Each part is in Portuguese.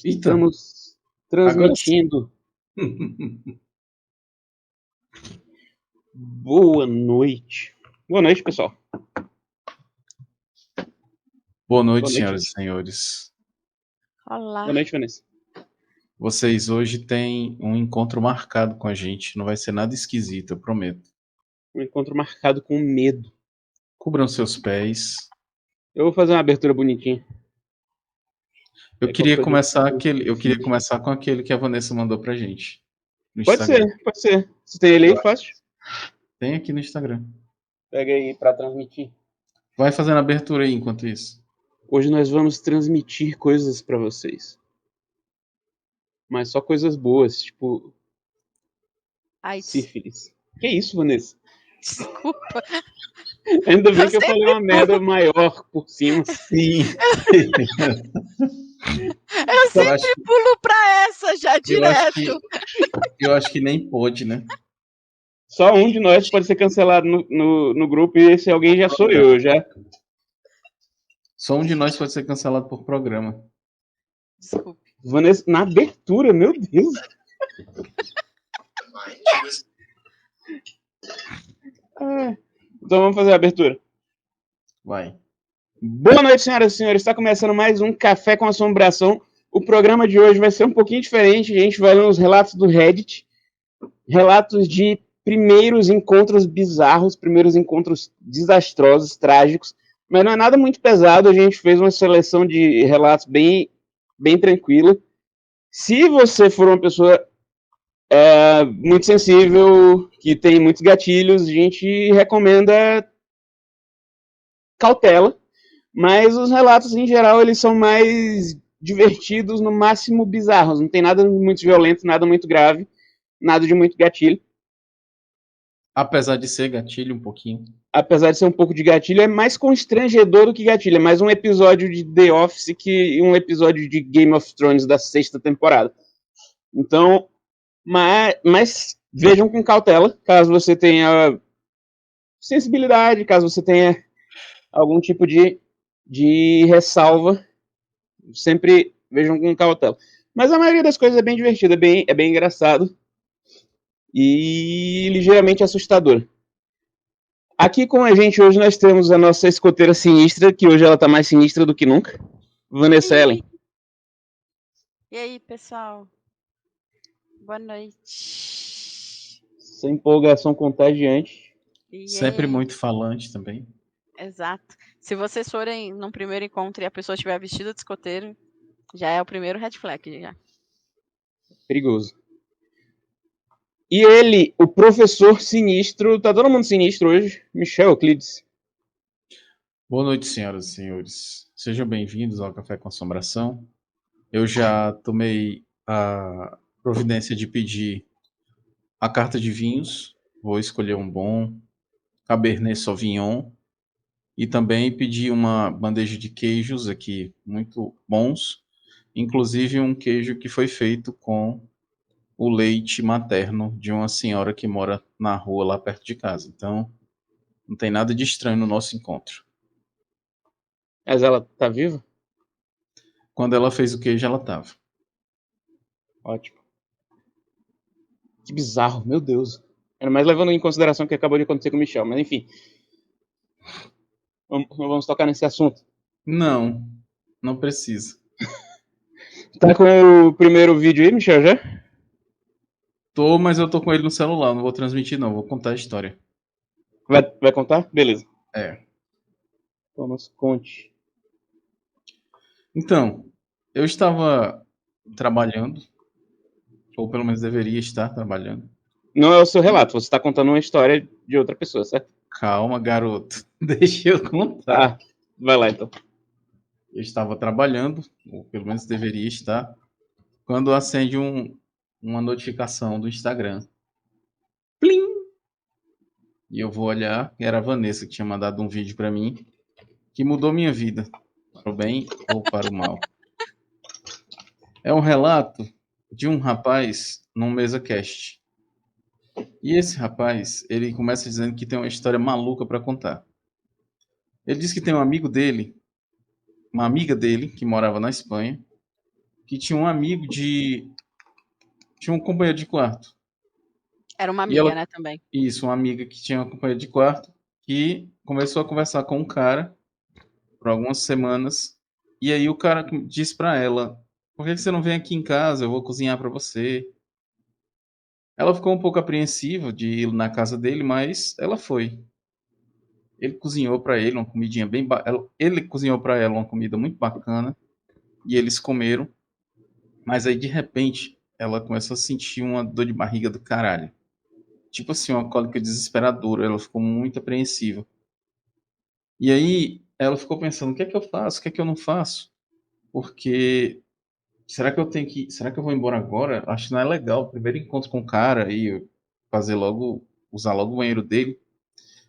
Eita, Estamos agora sim. transmitindo. Boa noite. Boa noite, pessoal. Boa noite, Boa noite, senhoras e gente. senhores. Olá. Boa noite, Vanessa. Vocês hoje têm um encontro marcado com a gente. Não vai ser nada esquisito, eu prometo. Um encontro marcado com medo. Cubram seus pés. Eu vou fazer uma abertura bonitinha. Eu Aí queria qualquer dia começar eu faço eu queria feed. começar com aquele que a Vanessa mandou pra gente no Pode Instagram. ser, pode ser. Você tem ele aí, fácil? Tem aqui no Instagram. Pega aí pra transmitir. Vai fazendo a abertura aí enquanto isso. Hoje nós vamos transmitir coisas pra vocês. Mas só coisas boas, tipo AIDS. sífilis. Que isso, Vanessa? Desculpa. Ainda bem Eu que eu falei uma merda maior por cima. Sim. Eu sempre pulo pra essa já direto. Eu acho que nem pôde, né? Só um de nós pode ser cancelado no grupo e esse alguém já sou eu, já. Só um de nós pode ser cancelado por programa. Desculpa. Vanessa, na abertura, meu Deus. Então vamos fazer a abertura. Vai. Boa noite, senhoras e senhores. Está começando mais um Café com Assombração. O programa de hoje vai ser um pouquinho diferente. A gente vai ler uns relatos do Reddit. Relatos de primeiros encontros bizarros, primeiros encontros desastrosos, trágicos. Mas não é nada muito pesado. A gente fez uma seleção de relatos bem tranquila. Se você for uma pessoa muito sensível, que tem muitos gatilhos, a gente recomenda cautela. Mas os relatos, em geral, eles são mais divertidos, no máximo bizarros. Não tem nada muito violento, nada muito grave, nada de muito gatilho. Apesar de ser gatilho um pouquinho. Apesar de ser um pouco de gatilho, é mais constrangedor do que gatilho. É mais um episódio de The Office que um episódio de Game of Thrones da 6ª temporada. Então, mas vejam com cautela, caso você tenha sensibilidade, caso você tenha algum tipo de ressalva, sempre vejam com cautela. Mas a maioria das coisas é bem divertida, é bem engraçado e ligeiramente assustador. Aqui com a gente hoje nós temos a nossa escoteira sinistra, que hoje ela tá mais sinistra do que nunca, Vanessa Ellen. E aí, pessoal? Boa noite. Essa empolgação contagiante. Sempre muito falante também. Exato. Se vocês forem num primeiro encontro e a pessoa estiver vestida de escoteiro, já é o primeiro red flag, já. Perigoso. E ele, o professor sinistro, tá todo mundo sinistro hoje, Michel Euclides. Boa noite, senhoras e senhores. Sejam bem-vindos ao Café com Assombração. Eu já tomei a providência de pedir a carta de vinhos. Vou escolher um bom Cabernet Sauvignon. E também pedi uma bandeja de queijos aqui, muito bons. Inclusive um queijo que foi feito com o leite materno de uma senhora que mora na rua lá perto de casa. Então, não tem nada de estranho no nosso encontro. Mas ela tá viva? Quando ela fez o queijo, ela estava. Ótimo. Que bizarro, meu Deus. Era mais levando em consideração o que acabou de acontecer com o Michel, mas enfim. Vamos tocar nesse assunto. Não precisa. Tá com o primeiro vídeo aí, Michel, já? Tô, mas eu tô com ele no celular, não vou transmitir não, vou contar a história. Vai contar? Beleza. Então nos conte. Então, eu estava trabalhando, ou pelo menos deveria estar trabalhando. Não é o seu relato, você está contando uma história de outra pessoa, certo? Calma, garoto. Deixa eu contar. Vai lá então. Eu estava trabalhando, ou pelo menos deveria estar, quando acende uma notificação do Instagram. Plim! E eu vou olhar, era a Vanessa que tinha mandado um vídeo para mim, que mudou minha vida, para o bem ou para o mal. É um relato de um rapaz num MesaCast. E esse rapaz, ele começa dizendo que tem uma história maluca para contar. Ele diz que tem um amigo dele, uma amiga dele, que morava na Espanha, que tinha um amigo de. Tinha um companheiro de quarto. Era uma E ela. amiga, né, também. Isso, uma amiga que tinha uma companheira de quarto que começou a conversar com um cara por algumas semanas. E aí o cara disse pra ela: Por que você não vem aqui em casa? Eu vou cozinhar pra você. Ela ficou um pouco apreensiva de ir na casa dele, mas ela foi. Ele cozinhou pra ele uma comidinha bem. Ele cozinhou pra ela uma comida muito bacana. E eles comeram. Mas aí de repente ela começou a sentir uma dor de barriga do caralho. Tipo assim, uma cólica desesperadora. Ela ficou muito apreensiva. E aí ela ficou pensando: o que é que eu faço? O que é que eu não faço? Porque será que eu tenho que. Será que eu vou embora agora? Acho que não é legal. O primeiro encontro com o cara e fazer logo. Usar logo o banheiro dele.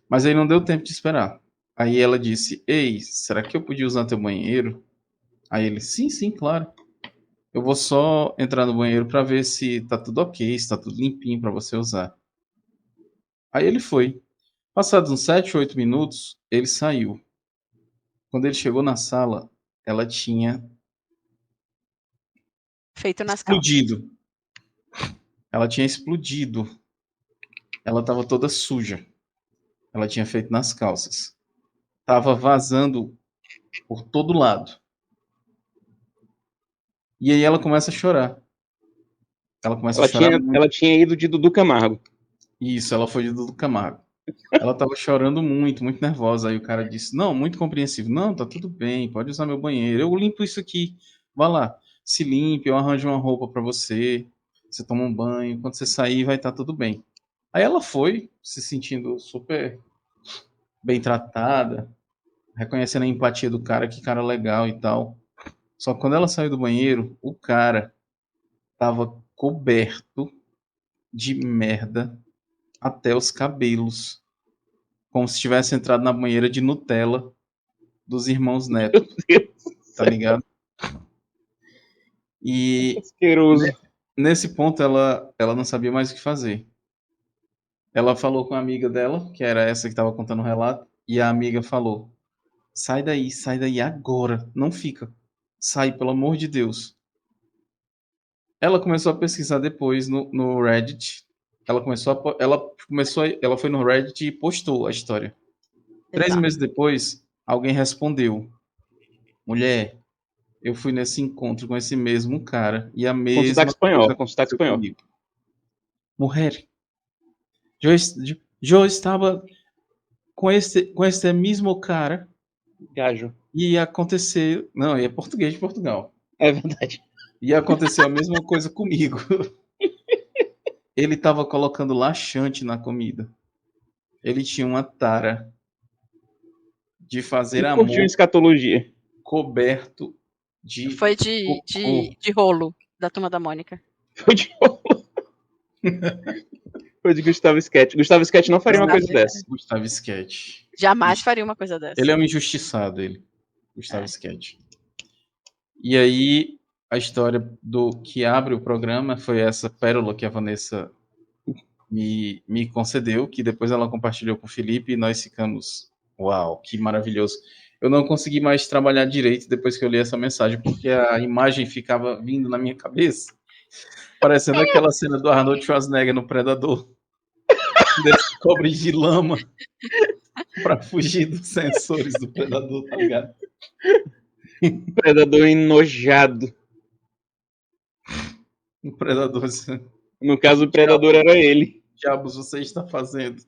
Mas aí não deu tempo de esperar. Aí ela disse: Ei, será que eu podia usar teu banheiro? Aí ele: Sim, sim, claro. Eu vou só entrar no banheiro para ver se tá tudo ok, se tá tudo limpinho para você usar. Aí ele foi. Passados uns 7, 8 minutos, ele saiu. Quando ele chegou na sala, ela tinha Feito nas calças. explodido. Ela tinha explodido. Ela estava toda suja. Ela tinha feito nas calças. Tava vazando por todo lado. E aí ela começa a chorar. Ela começa a chorar muito. Ela tinha ido de Dudu Camargo. Isso, ela foi de Dudu Camargo. Ela tava chorando muito, muito nervosa. Aí o cara disse: Não, muito compreensivo. Não, tá tudo bem, pode usar meu banheiro. Eu limpo isso aqui. Vá lá, se limpe, eu arranjo uma roupa pra você. Você toma um banho. Quando você sair, vai estar tudo bem. Aí ela foi, se sentindo super bem tratada, reconhecendo a empatia do cara, que cara legal e tal. Só que quando ela saiu do banheiro, o cara tava coberto de merda até os cabelos, como se tivesse entrado na banheira de Nutella dos irmãos Neto, Meu Deus do tá céu, ligado? E asqueroso. nesse ponto ela não sabia mais o que fazer. Ela falou com a amiga dela, que era essa que estava contando o relato, e a amiga falou: sai daí agora, não fica. Sai, pelo amor de Deus. Ela começou a pesquisar depois no Reddit. Ela foi no Reddit e postou a história. 3 meses depois, alguém respondeu: Mulher, eu fui nesse encontro com esse mesmo cara e a Com sotaque mesma espanhol, coisa com sotaque aconteceu espanhol. comigo. Mulher, eu estava com esse mesmo cara Gajo. e aconteceu. Não, é português de Portugal. É verdade. E aconteceu a mesma coisa comigo. Ele estava colocando laxante na comida. Ele tinha uma tara de fazer Sempre curtiu amor escatologia. coberto de Foi de cocô. rolo da Turma da Mônica. Foi de, foi de Gustavo Sketch. Gustavo Sketch não faria uma Gustavo coisa Sketch. dessa. Gustavo Sketch. Jamais faria uma coisa Ele dessa. é um injustiçado, ele. Gustavo É. Sketch. E aí, a história do que abre o programa foi essa pérola que a Vanessa me concedeu, que depois ela compartilhou com o Felipe e nós ficamos, uau, que maravilhoso. Eu não consegui mais trabalhar direito depois que eu li essa mensagem, porque a imagem ficava vindo na minha cabeça, parecendo aquela cena do Arnold Schwarzenegger no Predador, descobre de lama para fugir dos sensores do Predador, tá ligado? Predador enojado. O Predador, assim, No o caso, que o Predador era ele. diabos você está fazendo?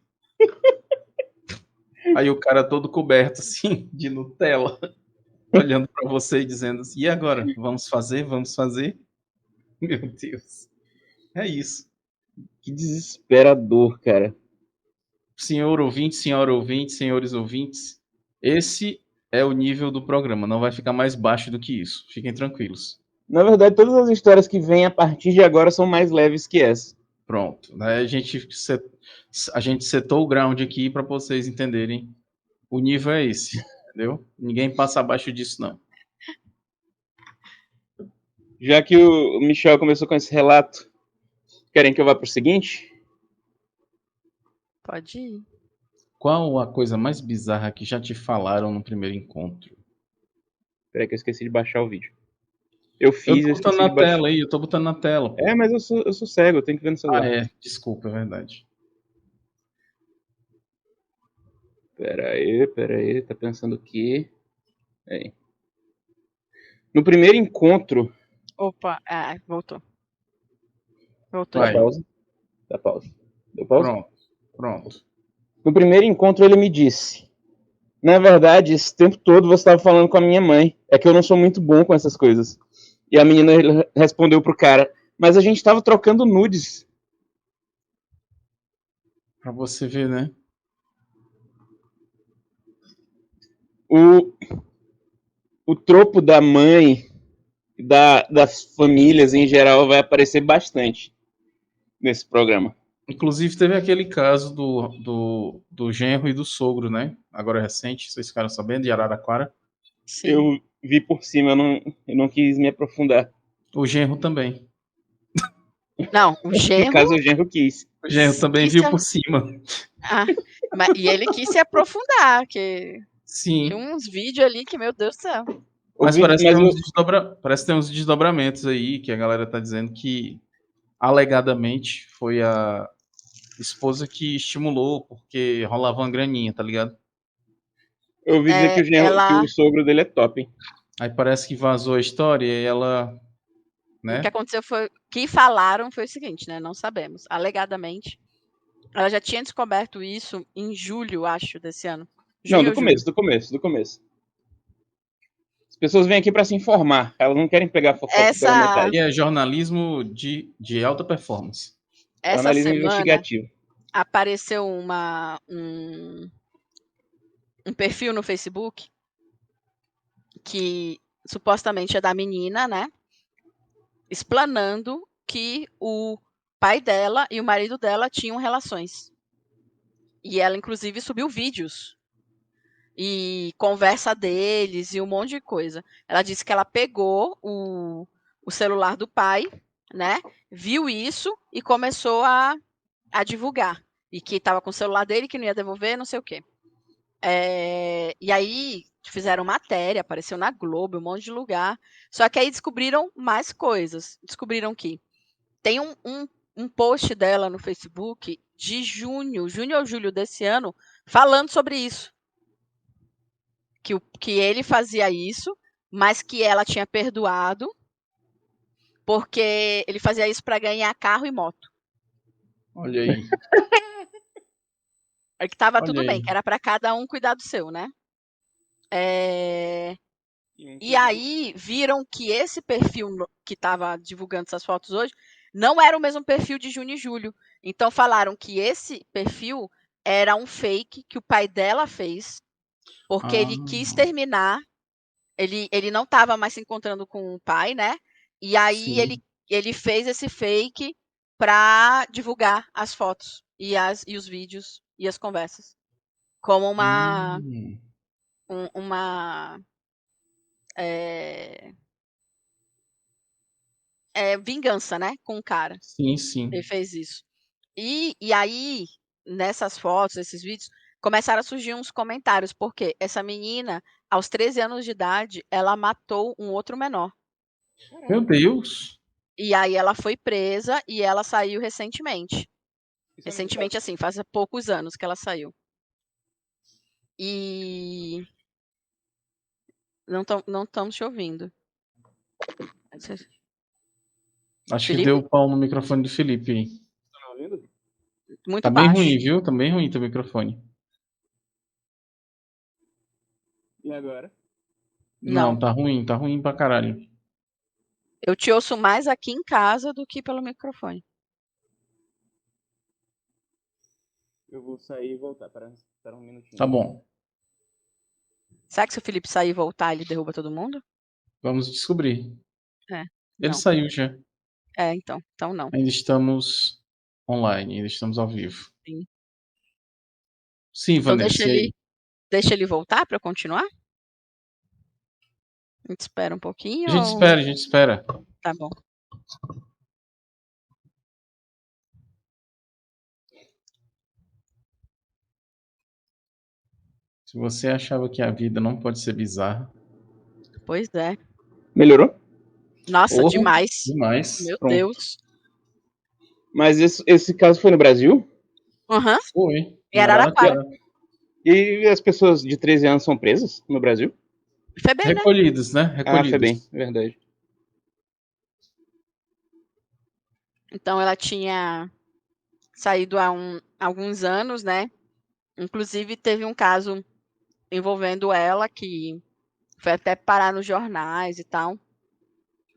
Aí o cara todo coberto, assim, de Nutella, olhando para você e dizendo assim: e agora? Vamos fazer? Vamos fazer? Meu Deus. É isso. Que desesperador, cara. Senhor ouvinte, senhora ouvinte, senhores ouvintes, esse é o nível do programa. Não vai ficar mais baixo do que isso. Fiquem tranquilos. Na verdade, todas as histórias que vêm a partir de agora são mais leves que essa. Pronto. Né? A gente setou o ground aqui para vocês entenderem. O nível é esse. Entendeu? Ninguém passa abaixo disso, não. Já que o Michel começou com esse relato, querem que eu vá pro seguinte? Pode ir. Qual a coisa mais bizarra que já te falaram no primeiro encontro? Peraí que eu esqueci de baixar o vídeo. Eu Eu fiz, tô eu botando esqueci de na baixar. tela aí, eu tô botando na tela, pô. É, mas eu sou cego, eu tenho que ver no celular. Desculpa, é verdade. Pera aí, tá pensando o quê? Aí. No primeiro encontro... Opa, voltou. Voltou Dá de Vai, novo. pausa. Dá pausa. Deu pausa? pronto. No primeiro encontro ele me disse: na verdade, esse tempo todo você estava falando com a minha mãe. É que eu não sou muito bom com essas coisas. E a menina respondeu pro cara: mas a gente estava trocando nudes. Pra você ver, né? O tropo da mãe, das famílias em geral, vai aparecer bastante nesse programa. Inclusive, teve aquele caso do genro e do sogro, né? Agora é recente, vocês ficaram sabendo, de Araraquara. Sim. Eu vi por cima, eu não quis me aprofundar. O genro também. Não, o No genro caso, o genro quis. O genro também quis se... viu por cima. E ele quis se aprofundar, que tinha Sim. uns vídeos ali que, meu Deus do céu. Mas parece que Mas tem parece que tem uns desdobramentos aí que a galera tá dizendo que alegadamente foi a esposa que estimulou porque rolava uma graninha, tá ligado? eu ouvi dizer que que Ela, o sogro dele é top, hein? Aí parece que vazou a história e ela, o que né? aconteceu foi, que falaram foi o seguinte, né? Não sabemos. Alegadamente, ela já tinha descoberto isso em julho, acho, desse ano. Não, Junho ou julho. do começo. As pessoas vêm aqui para se informar, elas não querem pegar fofoca pela Essa, E metade. é jornalismo de alta performance. essa Jornalismo semana investigativo. apareceu um perfil no Facebook que supostamente é da menina, né? Explanando que o pai dela e o marido dela tinham relações. E ela, inclusive, subiu vídeos e conversa deles e um monte de coisa. Ela disse que ela pegou o celular do pai, né? Viu isso e começou a divulgar. E que estava com o celular dele, que não ia devolver, não sei o quê. E aí fizeram matéria, apareceu na Globo, um monte de lugar. Só que aí descobriram mais coisas. Descobriram que tem um post dela no Facebook de junho ou julho desse ano, falando sobre isso. Que ele fazia isso, mas que ela tinha perdoado, porque ele fazia isso para ganhar carro e moto. Olha aí. Que tava Olha tudo bem, aí. que era para cada um cuidar do seu, né? E aí viram que esse perfil que estava divulgando essas fotos hoje não era o mesmo perfil de junho e julho. Então falaram que esse perfil era um fake que o pai dela fez, porque Ah, ele quis terminar, ele não estava mais se encontrando com o pai, né? E aí sim. ele fez esse fake para divulgar as fotos e os vídeos e as conversas como Hum, uma é, vingança, né, com o cara. sim, sim. Ele fez isso. E aí, nessas fotos, esses vídeos, começaram a surgir uns comentários, porque essa menina, aos 13 anos de idade, ela matou um outro menor. Meu Deus. E aí ela foi presa e ela saiu recentemente. Isso é no Recentemente, estado. assim, faz poucos anos que ela saiu. E não estamos te ouvindo. Acho que Felipe? deu pau no microfone do Felipe aí. Tá me ouvindo? Tá Muito bem ruim, baixo. viu? Tá bem ruim teu microfone. E agora? Não, Não. tá ruim pra caralho. Eu te ouço mais aqui em casa do que pelo microfone. Eu vou sair e voltar. Espera um minutinho. Tá bom. Será que se o Felipe sair e voltar, ele derruba todo mundo? Vamos descobrir. É, Ele não. saiu já. Então não. Ainda estamos online, ainda estamos ao vivo. Sim. Sim, Então Vanessa, e aí? deixa ele voltar para eu continuar? A gente espera um pouquinho A gente ou espera, a gente espera. tá bom? Se você achava que a vida não pode ser bizarra, Pois é. Melhorou? Nossa, Oh, demais. Demais. Meu pronto. Deus. Mas esse caso foi no Brasil? Aham. Foi. Em Em Araraquara. Araraquara. E as pessoas de 13 anos são presas no Brasil? Foi bem, né? Recolhidos, né? Ah, foi bem, Recolhidos. verdade. Então ela tinha saído há alguns anos, né? Inclusive teve um caso envolvendo ela que foi até parar nos jornais e tal,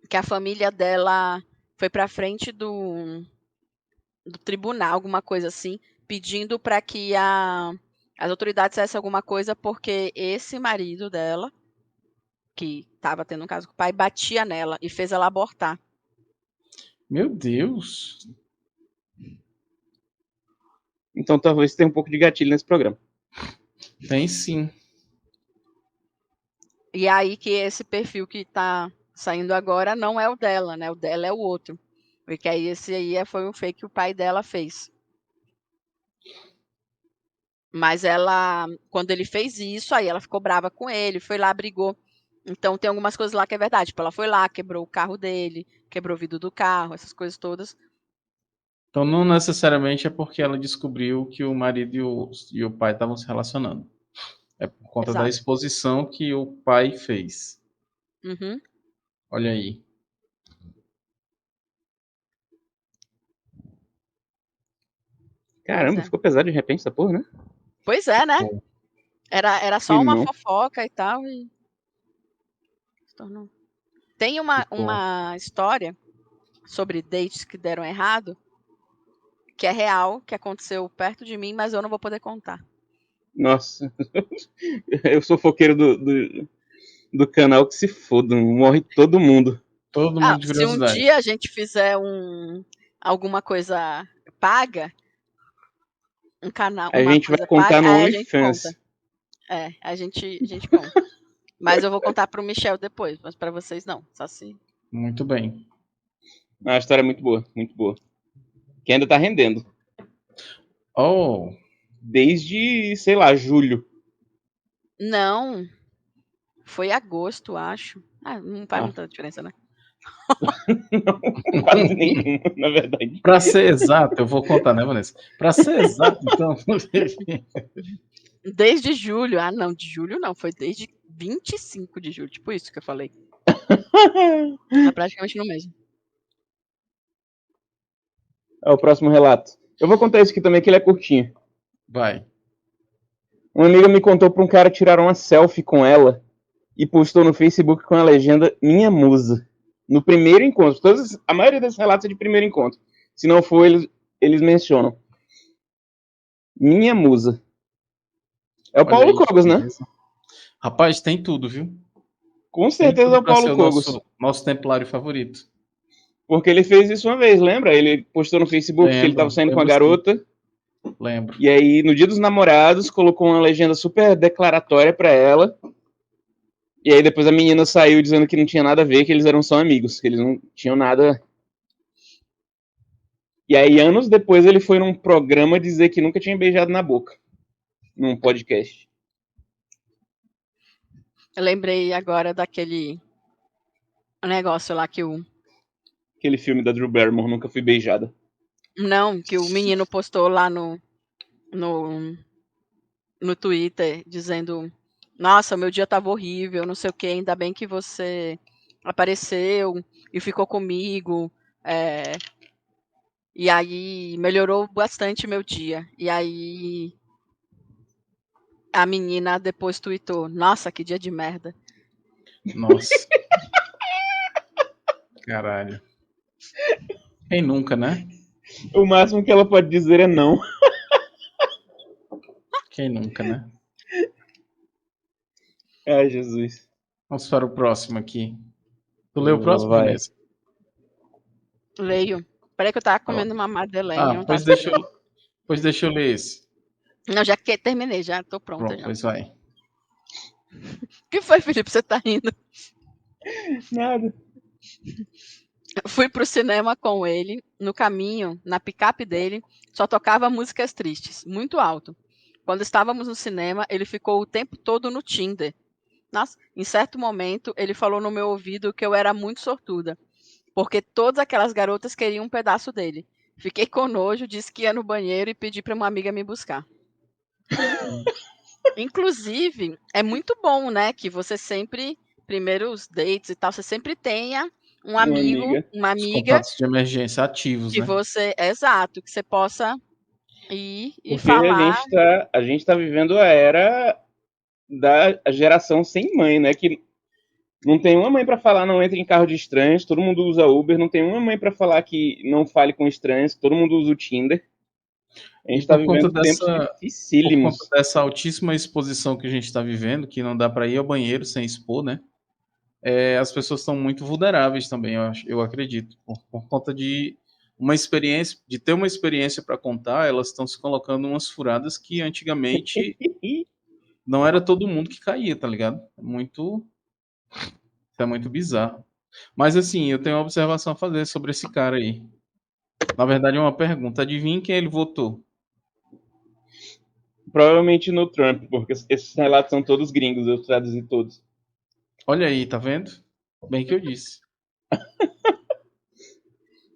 que a família dela foi para frente do tribunal, alguma coisa assim, pedindo para que as autoridades fizessem alguma coisa porque esse marido dela, que estava tendo um caso com o pai, batia nela e fez ela abortar. Meu Deus. Então talvez tenha um pouco de gatilho nesse programa. Tem sim. E aí que esse perfil que tá saindo agora não é o dela, né? O dela é o outro. Porque aí esse aí foi um fake que o pai dela fez. Mas ela, quando ele fez isso, aí ela ficou brava com ele, foi lá, brigou. Então tem algumas coisas lá que é verdade. Tipo, ela foi lá, quebrou o carro dele, quebrou o vidro do carro, essas coisas todas. Então não necessariamente é porque ela descobriu que o marido e o pai estavam se relacionando. É por conta da Exato. exposição que o pai fez. Uhum. Olha aí. Caramba, É. ficou pesado de repente essa porra, né? Pois é, né? Bom, Era só Que uma não. fofoca e tal. E se tornou. Tem ficou. uma história sobre dates que deram errado, que é real, que aconteceu perto de mim, mas eu não vou poder contar. Nossa. Eu sou foqueiro do canal que se foda, morre todo mundo. Todo Ah, mundo de se um curiosidade. dia a gente fizer alguma coisa paga, um canal, A uma gente vai coisa paga, contar no aí a gente OnlyFans. conta. É, a gente conta. Mas eu vou contar pro Michel depois, mas para vocês não. Só se. Muito bem. A história é muito boa, muito boa. Que ainda tá rendendo. Oh, Desde, sei lá, julho. Não, foi agosto, acho. Ah, não faz Ah, muita diferença, né? quase nenhum, na verdade. para ser exato, eu vou contar, né, Vanessa? Para ser exato, então, Desde julho. Ah, não, de julho não. Foi desde 25 de julho. Tipo isso que eu falei. É praticamente no mesmo. É o próximo relato. Eu vou contar isso aqui também, que ele é curtinho. vai. Uma amiga me contou pra um cara tirar uma selfie com ela e postou no Facebook com a legenda Minha Musa. No primeiro encontro. A maioria desses relatos é de primeiro encontro. Se não for, eles mencionam. Minha Musa. É o Olha Paulo aí, que Cogos, né? beleza. Rapaz, tem tudo, viu? Com Tem certeza é tudo o para ser Paulo o Cogos. nosso templário favorito. Porque ele fez isso uma vez, lembra? Ele postou no Facebook que ele tava saindo com a Lembro sim. garota. Lembro. E aí, no dia dos namorados, colocou uma legenda super declaratória pra ela. E aí depois a menina saiu dizendo que não tinha nada a ver, que eles eram só amigos, que eles não tinham nada. E aí, anos depois, ele foi num programa dizer que nunca tinha beijado na boca. Num podcast. Eu lembrei agora daquele negócio lá que o. Aquele filme da Drew Barrymore, Nunca Fui Beijada. Não, que o menino postou lá no, no Twitter dizendo: Nossa, meu dia tava horrível, não sei o que, ainda bem que você apareceu e ficou comigo. E aí melhorou bastante meu dia. E aí a menina depois tweetou: Nossa, que dia de merda. Nossa. Caralho. Quem nunca, né? O máximo que ela pode dizer é não. Quem nunca, né? Ai, Jesus. Vamos para o próximo aqui. Tu leu o próximo, Vai. Vanessa? Leio. Peraí que eu tava Ó. comendo uma Madeleine, não Pois tava sabendo. deixa eu ler esse. Não, já que terminei, já tô pronta Pronto, já. pois vai. O que foi, Felipe? Você tá rindo? Nada. Fui pro cinema com ele, no caminho, na picape dele, só tocava músicas tristes, muito alto. Quando estávamos no cinema, ele ficou o tempo todo no Tinder. Nossa, em certo momento, ele falou no meu ouvido que eu era muito sortuda, porque todas aquelas garotas queriam um pedaço dele. Fiquei com nojo, disse que ia no banheiro e pedi para uma amiga me buscar. Inclusive, é muito bom, né, que você sempre, primeiro os dates e tal, você sempre tenha um Uma amigo, amiga. uma Os amiga contatos de emergência ativos, que né? você, exato, que você possa ir e Porque falar. a gente tá vivendo a era da geração sem mãe, né? Que não tem uma mãe pra falar não entre em carro de estranhos, todo mundo usa Uber, não tem uma mãe pra falar que não fale com estranhos, todo mundo usa o Tinder. A E gente tá vivendo tempos por conta dificílimos. dessa altíssima exposição que a gente está vivendo, que não dá para ir ao banheiro sem expor, né? As pessoas estão muito vulneráveis também, eu acredito, por conta de uma experiência, de ter uma experiência para contar, elas estão se colocando umas furadas que antigamente não era todo mundo que caía, tá ligado? Isso é muito bizarro. Mas assim, eu tenho uma observação a fazer sobre esse cara aí. Na verdade, é uma pergunta. Adivinha quem ele votou? Provavelmente no Trump, porque esses relatos são todos gringos, eu traduzi todos. Olha aí, tá vendo? Bem que eu disse.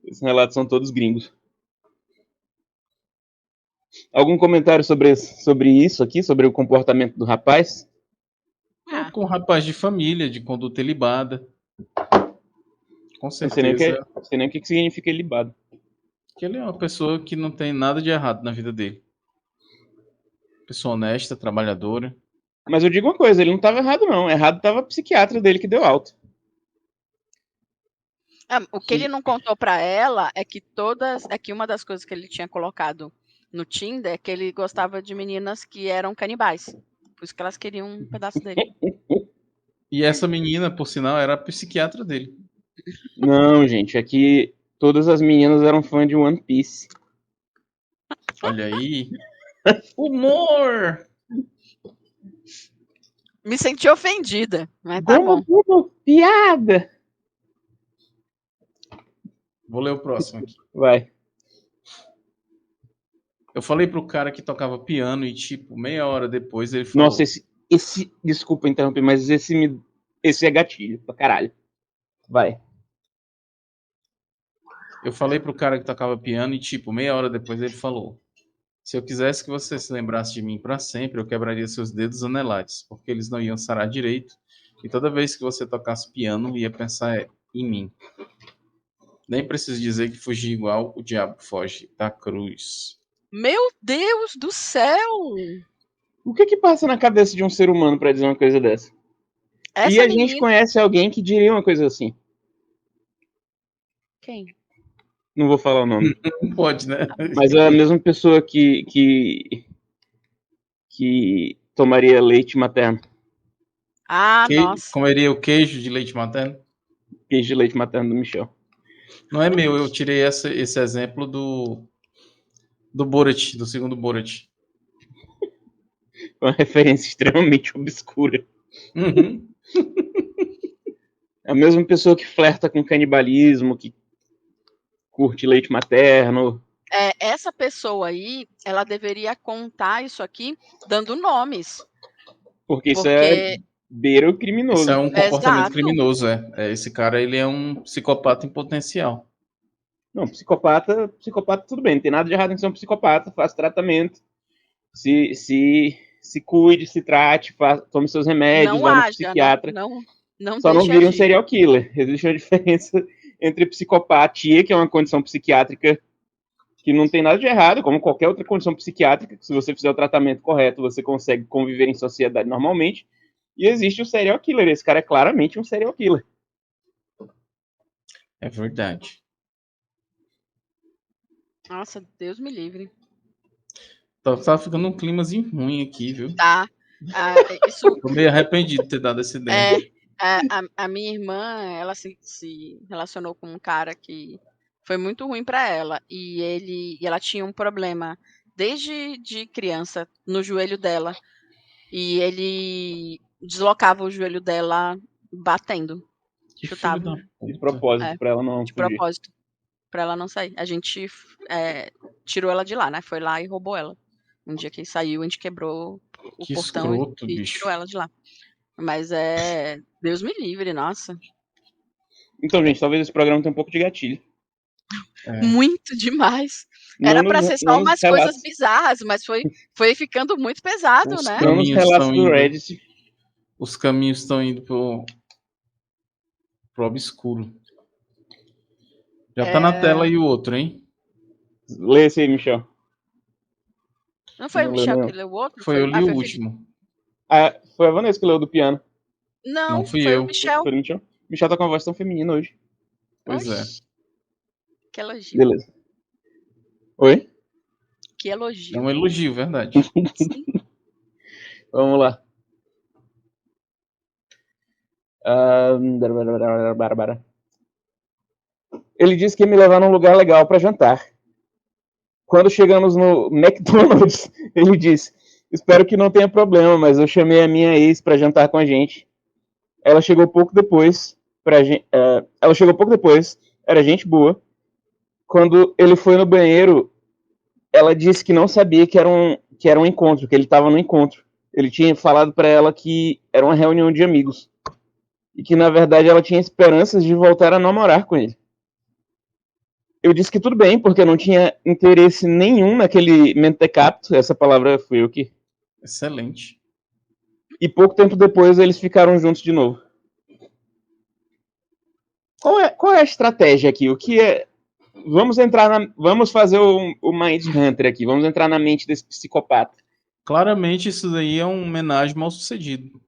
Esses relatos são todos gringos. Algum comentário sobre isso aqui, sobre o comportamento do rapaz? Com um rapaz de família, de conduta ilibada. Com Não sei nem o certeza. não sei nem o que significa ilibado. Que ele é uma pessoa que não tem nada de errado na vida dele. Pessoa honesta, trabalhadora. Mas eu digo uma coisa, ele não estava errado não. Errado estava a psiquiatra dele que deu alta. O que ele não contou para ela é que uma das coisas que ele tinha colocado no Tinder é que ele gostava de meninas que eram canibais. Por isso que elas queriam um pedaço dele. E essa menina, por sinal, era a psiquiatra dele. Não, gente, aqui todas as meninas eram fã de One Piece. Olha aí. Humor! Me senti ofendida, mas tá bom. Piada! Vou ler o próximo aqui. Vai. Eu falei pro cara que tocava piano e, tipo, meia hora depois ele falou. Nossa, desculpa interromper, mas esse é gatilho pra caralho. Vai. Eu falei pro cara que tocava piano e, tipo, meia hora depois ele falou: se eu quisesse que você se lembrasse de mim para sempre, eu quebraria seus dedos anelares, porque eles não iam sarar direito, e toda vez que você tocasse piano, ia pensar em mim. Nem preciso dizer que fugir igual o diabo foge da cruz. Meu Deus do céu! O que passa na cabeça de um ser humano pra dizer uma coisa dessa? Essa E a menina. gente conhece alguém que diria uma coisa assim. Quem? Não vou falar o nome. Não pode, né? Mas é a mesma pessoa que tomaria leite materno. Ah, nossa. Comeria o queijo de leite materno? Queijo de leite materno do Michel. Não é meu, eu tirei esse exemplo do Borat, do segundo Borat. Uma referência extremamente obscura. Uhum. É a mesma pessoa que flerta com canibalismo, que curte leite materno. Essa pessoa aí, ela deveria contar isso aqui dando nomes. Porque isso Porque, é beira o Isso é criminoso. um comportamento exato. criminoso, esse cara, ele é um psicopata em potencial. Não, psicopata tudo bem, não tem nada de errado em ser um psicopata, faça tratamento, se cuide, se trate, tome seus remédios, Não vá no haja, né? psiquiatra. Não Só não deixe vire um agir. serial killer. Existe uma diferença entre psicopatia, que é uma condição psiquiátrica que não tem nada de errado, como qualquer outra condição psiquiátrica, que se você fizer o tratamento correto, você consegue conviver em sociedade normalmente. E existe o serial killer. Esse cara é claramente um serial killer. É verdade. Nossa, Deus me livre. Tá ficando um climazinho ruim aqui, viu? Tá. Isso Tô meio arrependido de ter dado essa ideia. a minha irmã, ela se relacionou com um cara que foi muito ruim para ela. E ela tinha um problema desde de criança no joelho dela. E ele deslocava o joelho dela batendo. Que filho Chutava. da De puta. propósito, pra ela não De fugir. propósito. Pra ela não sair. A gente tirou ela de lá, né? Foi lá e roubou ela. Um dia que saiu, a gente quebrou o Que portão escroto, e bicho. tirou ela de lá. Mas Deus me livre, nossa. Então, gente, talvez esse programa tenha um pouco de gatilho. Muito demais. Não Era nos- pra ser só não nos umas coisas relatos. bizarras, mas foi ficando muito pesado, Os né? Não nos caminhos relatos estão do indo. Reddit. Os caminhos estão indo pro obscuro. Já tá na tela aí o outro, hein? Lê esse aí, Michel. Não foi Não o leu, Michel não. que leu o outro? Foi eu li o foi último. Ah, foi a Vanessa que leu do piano. Não Não, fui foi o eu. Michel. Foi o Michel? Michel tá com uma voz tão feminina hoje. Pois é. Oxi, que elogio. Beleza. Oi? Que É elogio. um elogio, verdade. Sim. Vamos lá. Ele disse que ia me levar num lugar legal para jantar. Quando chegamos no McDonald's, ele disse: espero que não tenha problema, mas eu chamei a minha ex para jantar com a gente. Ela chegou pouco depois. Ela chegou pouco depois. Era gente boa. Quando ele foi no banheiro, ela disse que não sabia que era um encontro, que ele estava no encontro. Ele tinha falado para ela que era uma reunião de amigos e que na verdade ela tinha esperanças de voltar a namorar com ele. Eu disse que tudo bem, porque eu não tinha interesse nenhum naquele mentecapto, essa palavra foi eu que. Excelente. E pouco tempo depois eles ficaram juntos de novo. Qual é a estratégia aqui? O que é? Vamos fazer o Mind Hunter aqui. Vamos entrar na mente desse psicopata. Claramente isso daí é um homenagem mal sucedido.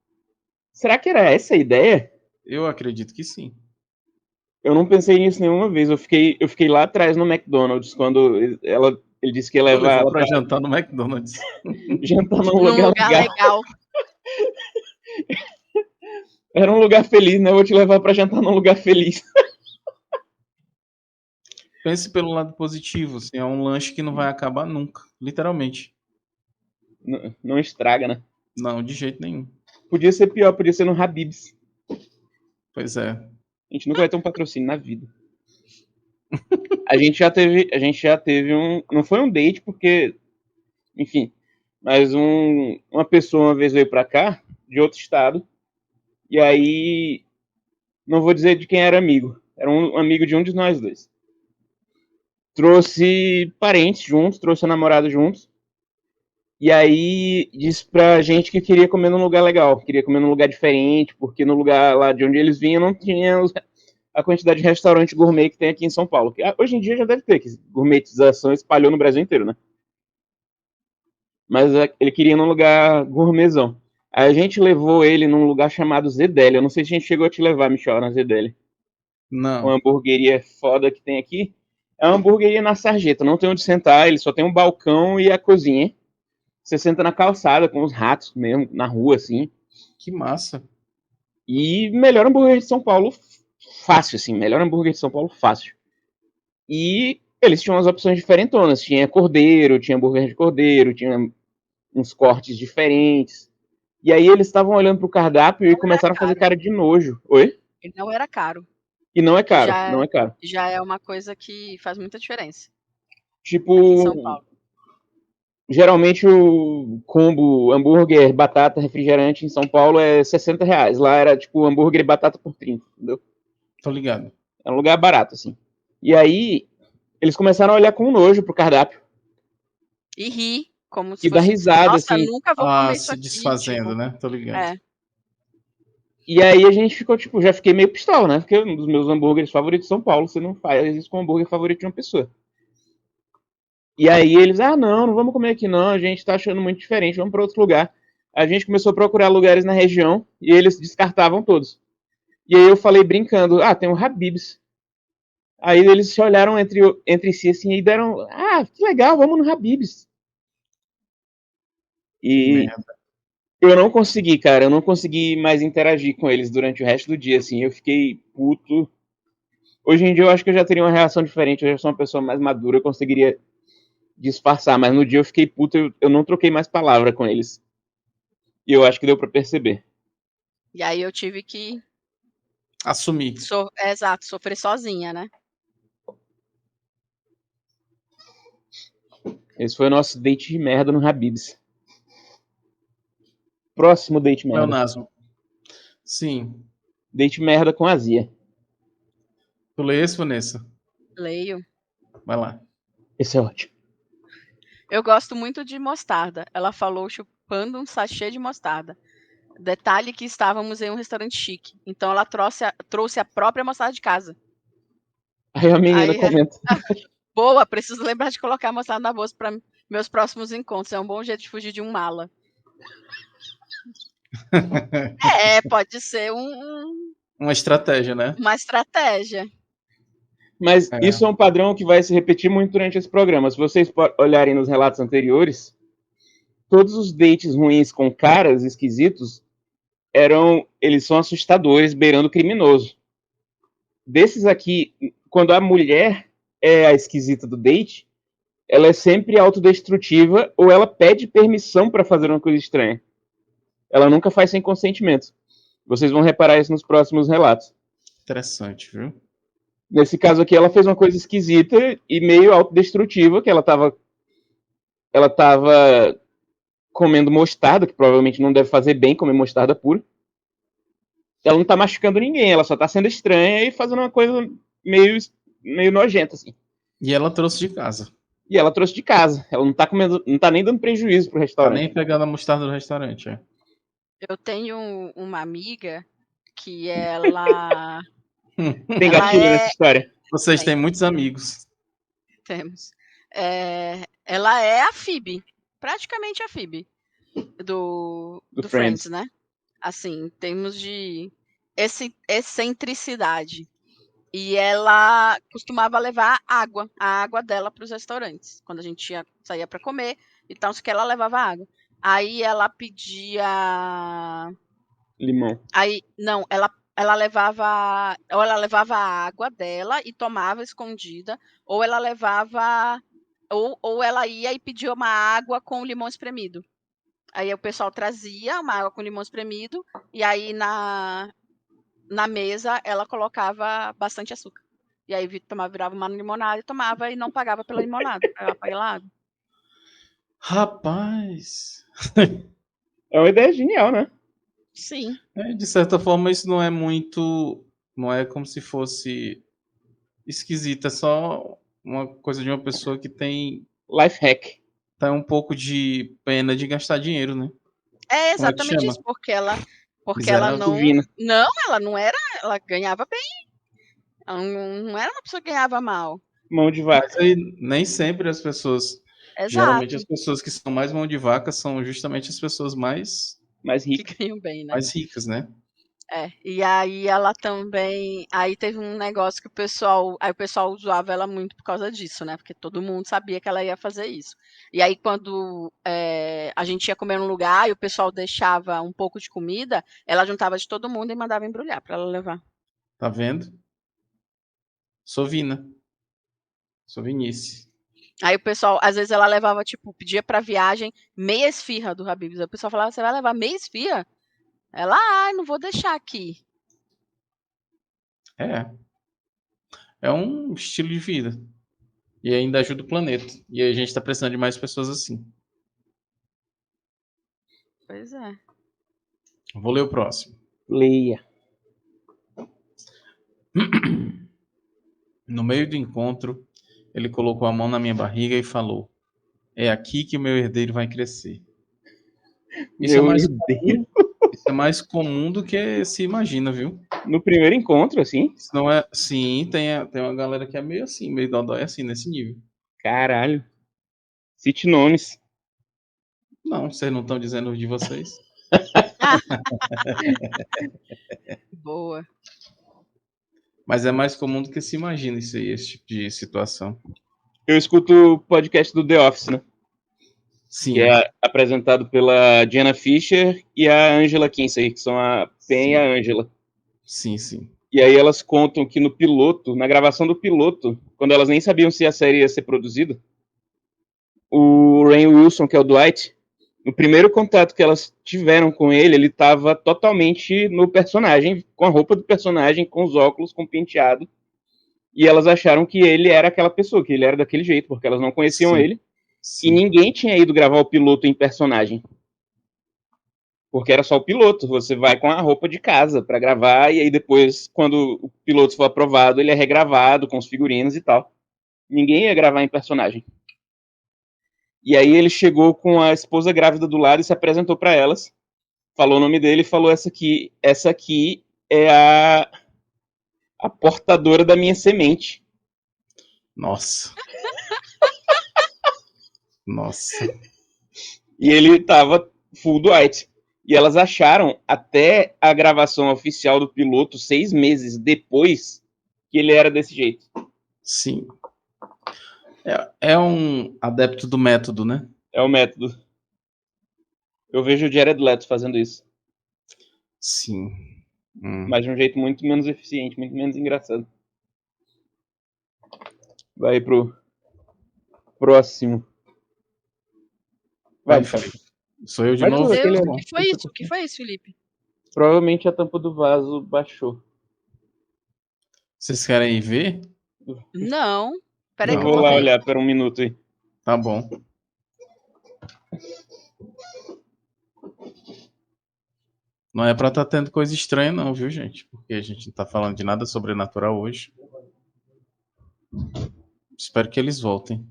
Será que era essa a ideia? Eu acredito que sim. Eu não pensei nisso nenhuma vez. Eu fiquei lá atrás no McDonald's quando ele disse que ia levar ela pra jantar no McDonald's. jantar num Num lugar lugar legal. legal. Era um lugar feliz, né? Eu vou te levar pra jantar num lugar feliz. Pense pelo lado positivo, assim, é um lanche que não vai acabar nunca, literalmente. Não estraga, né? Não, de jeito nenhum. Podia ser pior, podia ser no Habib's. Pois é. A gente nunca vai ter um patrocínio na vida. A gente já teve um. Não foi um date, porque. Enfim. Mas uma pessoa uma vez veio pra cá, de outro estado. E aí. Não vou dizer de quem era amigo. Era um amigo de um de nós dois. Trouxe parentes juntos, trouxe a namorada juntos. E aí disse pra gente que queria comer num lugar legal, queria comer num lugar diferente, porque no lugar lá de onde eles vinham não tinha a quantidade de restaurante gourmet que tem aqui em São Paulo. Que hoje em dia já deve ter, que gourmetização espalhou no Brasil inteiro, né? Mas ele queria ir num lugar gourmetzão. Aí a gente levou ele num lugar chamado Zedeli. Eu não sei se a gente chegou a te levar, Michel, na Zedeli. Uma Não. hamburgueria foda que tem aqui. É uma hamburgueria na sarjeta, não tem onde sentar, ele só tem um balcão e a cozinha. Você senta na calçada com os ratos mesmo, na rua, assim. Que massa. E melhor hambúrguer de São Paulo, fácil, assim. Melhor hambúrguer de São Paulo, fácil. E eles tinham umas opções diferentonas. Tinha cordeiro, tinha hambúrguer de cordeiro, tinha uns cortes diferentes. E aí eles estavam olhando pro cardápio e começaram a fazer cara de nojo. Oi? E não era caro. E não é Que caro, não é caro. já é uma coisa que faz muita diferença Tipo, aqui em São Paulo. geralmente o combo hambúrguer, batata, refrigerante em São Paulo é R$60. Lá era tipo hambúrguer e batata por 30, entendeu? Tô ligado. É um lugar barato, assim. E aí, eles começaram a olhar com nojo pro cardápio. E ri, como se E dar fosse, risada, nossa, assim. nunca vou comer isso Se aqui, desfazendo, tipo, né? Tô ligado. é. E aí a gente ficou, tipo, já fiquei meio pistola, né? Porque um dos meus hambúrgueres favoritos de São Paulo, você não faz isso com o hambúrguer favorito de uma pessoa. E aí eles, não vamos comer aqui não, a gente tá achando muito diferente, vamos para outro lugar. A gente começou a procurar lugares na região e eles descartavam todos. E aí eu falei brincando, tem um Habib's. Aí eles se olharam entre si assim e deram, que legal, vamos no Habib's. E Merda. eu não consegui, cara, eu não consegui mais interagir com eles durante o resto do dia, assim, eu fiquei puto. Hoje em dia eu acho que eu já teria uma reação diferente, eu já sou uma pessoa mais madura, eu conseguiria disfarçar, mas no dia eu fiquei puto, eu não troquei mais palavra com eles. E eu acho que deu pra perceber. E aí eu tive que, Assumir. exato, sofrer sozinha, né? Esse foi o nosso date de merda no Habib's. Próximo date merda. Pleonasmo. Sim. Date merda com azia. Tu lê esse, Vanessa? Leio. Vai lá. Esse é ótimo. Eu gosto muito de mostarda. Ela falou chupando um sachê de mostarda. Detalhe que estávamos em um restaurante chique. Então ela trouxe a própria mostarda de casa. Aí a menina Aí, comenta. boa, preciso lembrar de colocar a mostarda na bolsa para meus próximos encontros. É um bom jeito de fugir de um mala. Pode ser Uma estratégia, né? uma estratégia. Mas isso é um padrão que vai se repetir muito durante esse programa. Se vocês olharem nos relatos anteriores, todos os dates ruins com caras esquisitos eles são assustadores, beirando criminoso. Desses aqui, quando a mulher é a esquisita do date, ela é sempre autodestrutiva ou ela pede permissão para fazer uma coisa estranha. Ela nunca faz sem consentimento. Vocês vão reparar isso nos próximos relatos. Interessante, viu? Nesse caso aqui, ela fez uma coisa esquisita e meio autodestrutiva, que ela tava comendo mostarda, que provavelmente não deve fazer bem comer mostarda pura. Ela não tá machucando ninguém, ela só tá sendo estranha e fazendo uma coisa meio nojenta, assim. E ela trouxe de casa. E ela trouxe de casa. Ela não tá comendo, não tá nem dando prejuízo pro Tá restaurante. nem pegando a mostarda do restaurante, é. Eu tenho uma amiga que ela. Tem gatilho nessa história. Vocês têm muitos amigos. Temos. Ela é a Phoebe. Praticamente a Phoebe. Do Friends, né? Assim, em termos de excentricidade. E ela costumava levar a água dela para os restaurantes. Quando a gente saía para comer, então que ela levava água. Aí ela pedia limão. Aí não, ela levava a água dela e tomava escondida, ou ela levava ou ela ia e pedia uma água com limão espremido. Aí o pessoal trazia uma água com limão espremido e aí na mesa ela colocava bastante açúcar. E aí virava uma limonada e tomava e não pagava pela limonada, pagava pela água. Rapaz! É uma ideia genial, né? Sim. De certa forma, isso não é muito. Não é como se fosse esquisito, é só uma coisa de uma pessoa que tem. Life hack. Tá um pouco de pena de gastar dinheiro, né? É Como é que exatamente chama? isso, porque ela Miserável. não. Divina. Não, ela não era. Ela ganhava bem. Ela não era uma pessoa que ganhava mal. Mão de vaca. Mas aí, nem sempre as pessoas. Exato. Geralmente as pessoas que são mais mão de vaca são justamente as pessoas mais ricas. Que ganham bem, né? Mais ricas, né? E aí ela também. Aí teve um negócio que o pessoal usava ela muito por causa disso, né? Porque todo mundo sabia que ela ia fazer isso. E aí, quando a gente ia comer num lugar e o pessoal deixava um pouco de comida, ela juntava de todo mundo e mandava embrulhar para ela levar. Tá vendo? Sou Vina. Sou Vinice. Aí o pessoal, às vezes ela levava, tipo, pedia pra viagem meia esfirra do Habib's. Aí o pessoal falava, você vai levar meia esfirra? Ela, não vou deixar aqui. É um estilo de vida. E ainda ajuda o planeta. E a gente tá precisando de mais pessoas assim. Pois é. Vou ler o próximo. Leia. No meio do encontro, ele colocou a mão na minha barriga e falou: é aqui que o meu herdeiro vai crescer. Isso é mais comum do que se imagina, viu? No primeiro encontro, assim? Isso não é. Sim, tem uma galera que é meio assim, meio dodói assim, nesse nível. Caralho. Cite nomes. Não, vocês não estão dizendo de vocês. Boa. Mas é mais comum do que se imagina isso aí, esse tipo de situação. Eu escuto o podcast do The Office, né? Sim. Que é apresentado pela Jenna Fischer e a Angela Kinsey, que são a Pen e a Angela. Sim, sim. E aí elas contam que no piloto, na gravação do piloto, quando elas nem sabiam se a série ia ser produzida, o Rainn Wilson, que é o Dwight, no primeiro contato que elas tiveram com ele estava totalmente no personagem, com a roupa do personagem, com os óculos, com o penteado. E elas acharam que ele era aquela pessoa, que ele era daquele jeito, porque elas não conheciam ele. Sim. E ninguém tinha ido gravar o piloto em personagem. Porque era só o piloto. Você vai com a roupa de casa pra gravar, e aí depois, quando o piloto for aprovado, ele é regravado com os figurinos e tal. Ninguém ia gravar em personagem. E aí ele chegou com a esposa grávida do lado e se apresentou pra elas. Falou o nome dele e falou: essa aqui é a portadora da minha semente. Nossa. Nossa. E ele tava full Dwight. E elas acharam, até a gravação oficial do piloto, 6 meses depois, que ele era desse jeito. Sim. É um adepto do método, né? É o método. Eu vejo o Jared Leto fazendo isso. Sim. Mas de um jeito muito menos eficiente, muito menos engraçado. Vai pro próximo. Vai, Felipe. Sou eu de Vai novo? tu, aquele- Deus, o que foi isso? O que foi isso, Felipe? Provavelmente a tampa do vaso baixou. Vocês querem ver? Não. Peraí Eu que Não, eu vou vou lá ver. olhar, pera um minuto aí. Tá bom. Não é pra estar tendo coisa estranha não, viu, gente? Porque a gente não tá falando de nada sobrenatural hoje. Espero que eles voltem.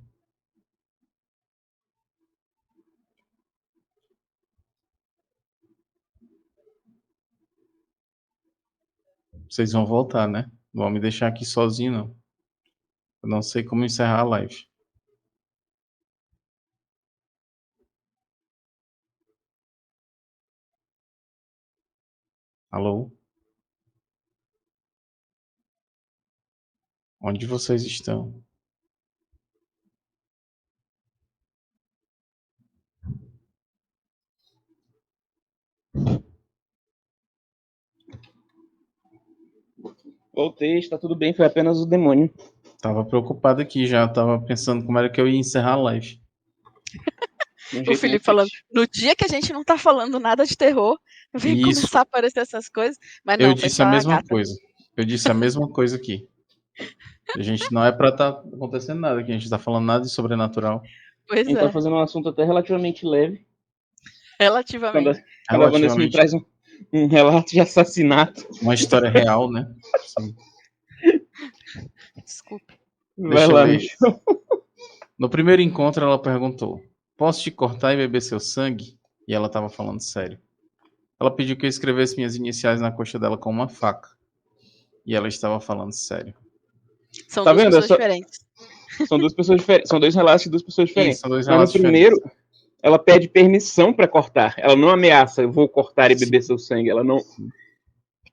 Vocês vão voltar, né? Não vão me deixar aqui sozinho, não. Eu não sei como encerrar a live. Alô? Onde vocês estão? Voltei, está tudo bem, foi apenas o demônio. Tava preocupado aqui já, tava pensando como era que eu ia encerrar a live. De um O jeito Felipe muito falando, triste. no dia que a gente não tá falando nada de terror, vem Isso. começar a aparecer essas coisas. Mas Eu não, foi disse só a a mesma gata. coisa. Eu disse a mesma coisa aqui. A gente não é pra estar acontecendo nada aqui, a gente tá falando nada de sobrenatural. A Pois gente tá é, fazendo um assunto até relativamente leve. Quando relativamente. a Vanessa me traz um relato de assassinato. Uma história real, né? Sim. Desculpe. Vai Deixa eu lá, ler. Michel. No primeiro encontro, ela perguntou: posso te cortar e beber seu sangue? E ela estava falando sério. Ela pediu que eu escrevesse minhas iniciais na coxa dela com uma faca. E ela estava falando sério. São Tá duas vendo? pessoas diferentes. São duas pessoas diferentes. São dois relatos de duas pessoas diferentes. Isso, são dois Mas no relatos primeiro, diferentes. ela pede permissão pra cortar. Ela não ameaça, eu vou cortar e beber seu sangue. Ela não. Sim.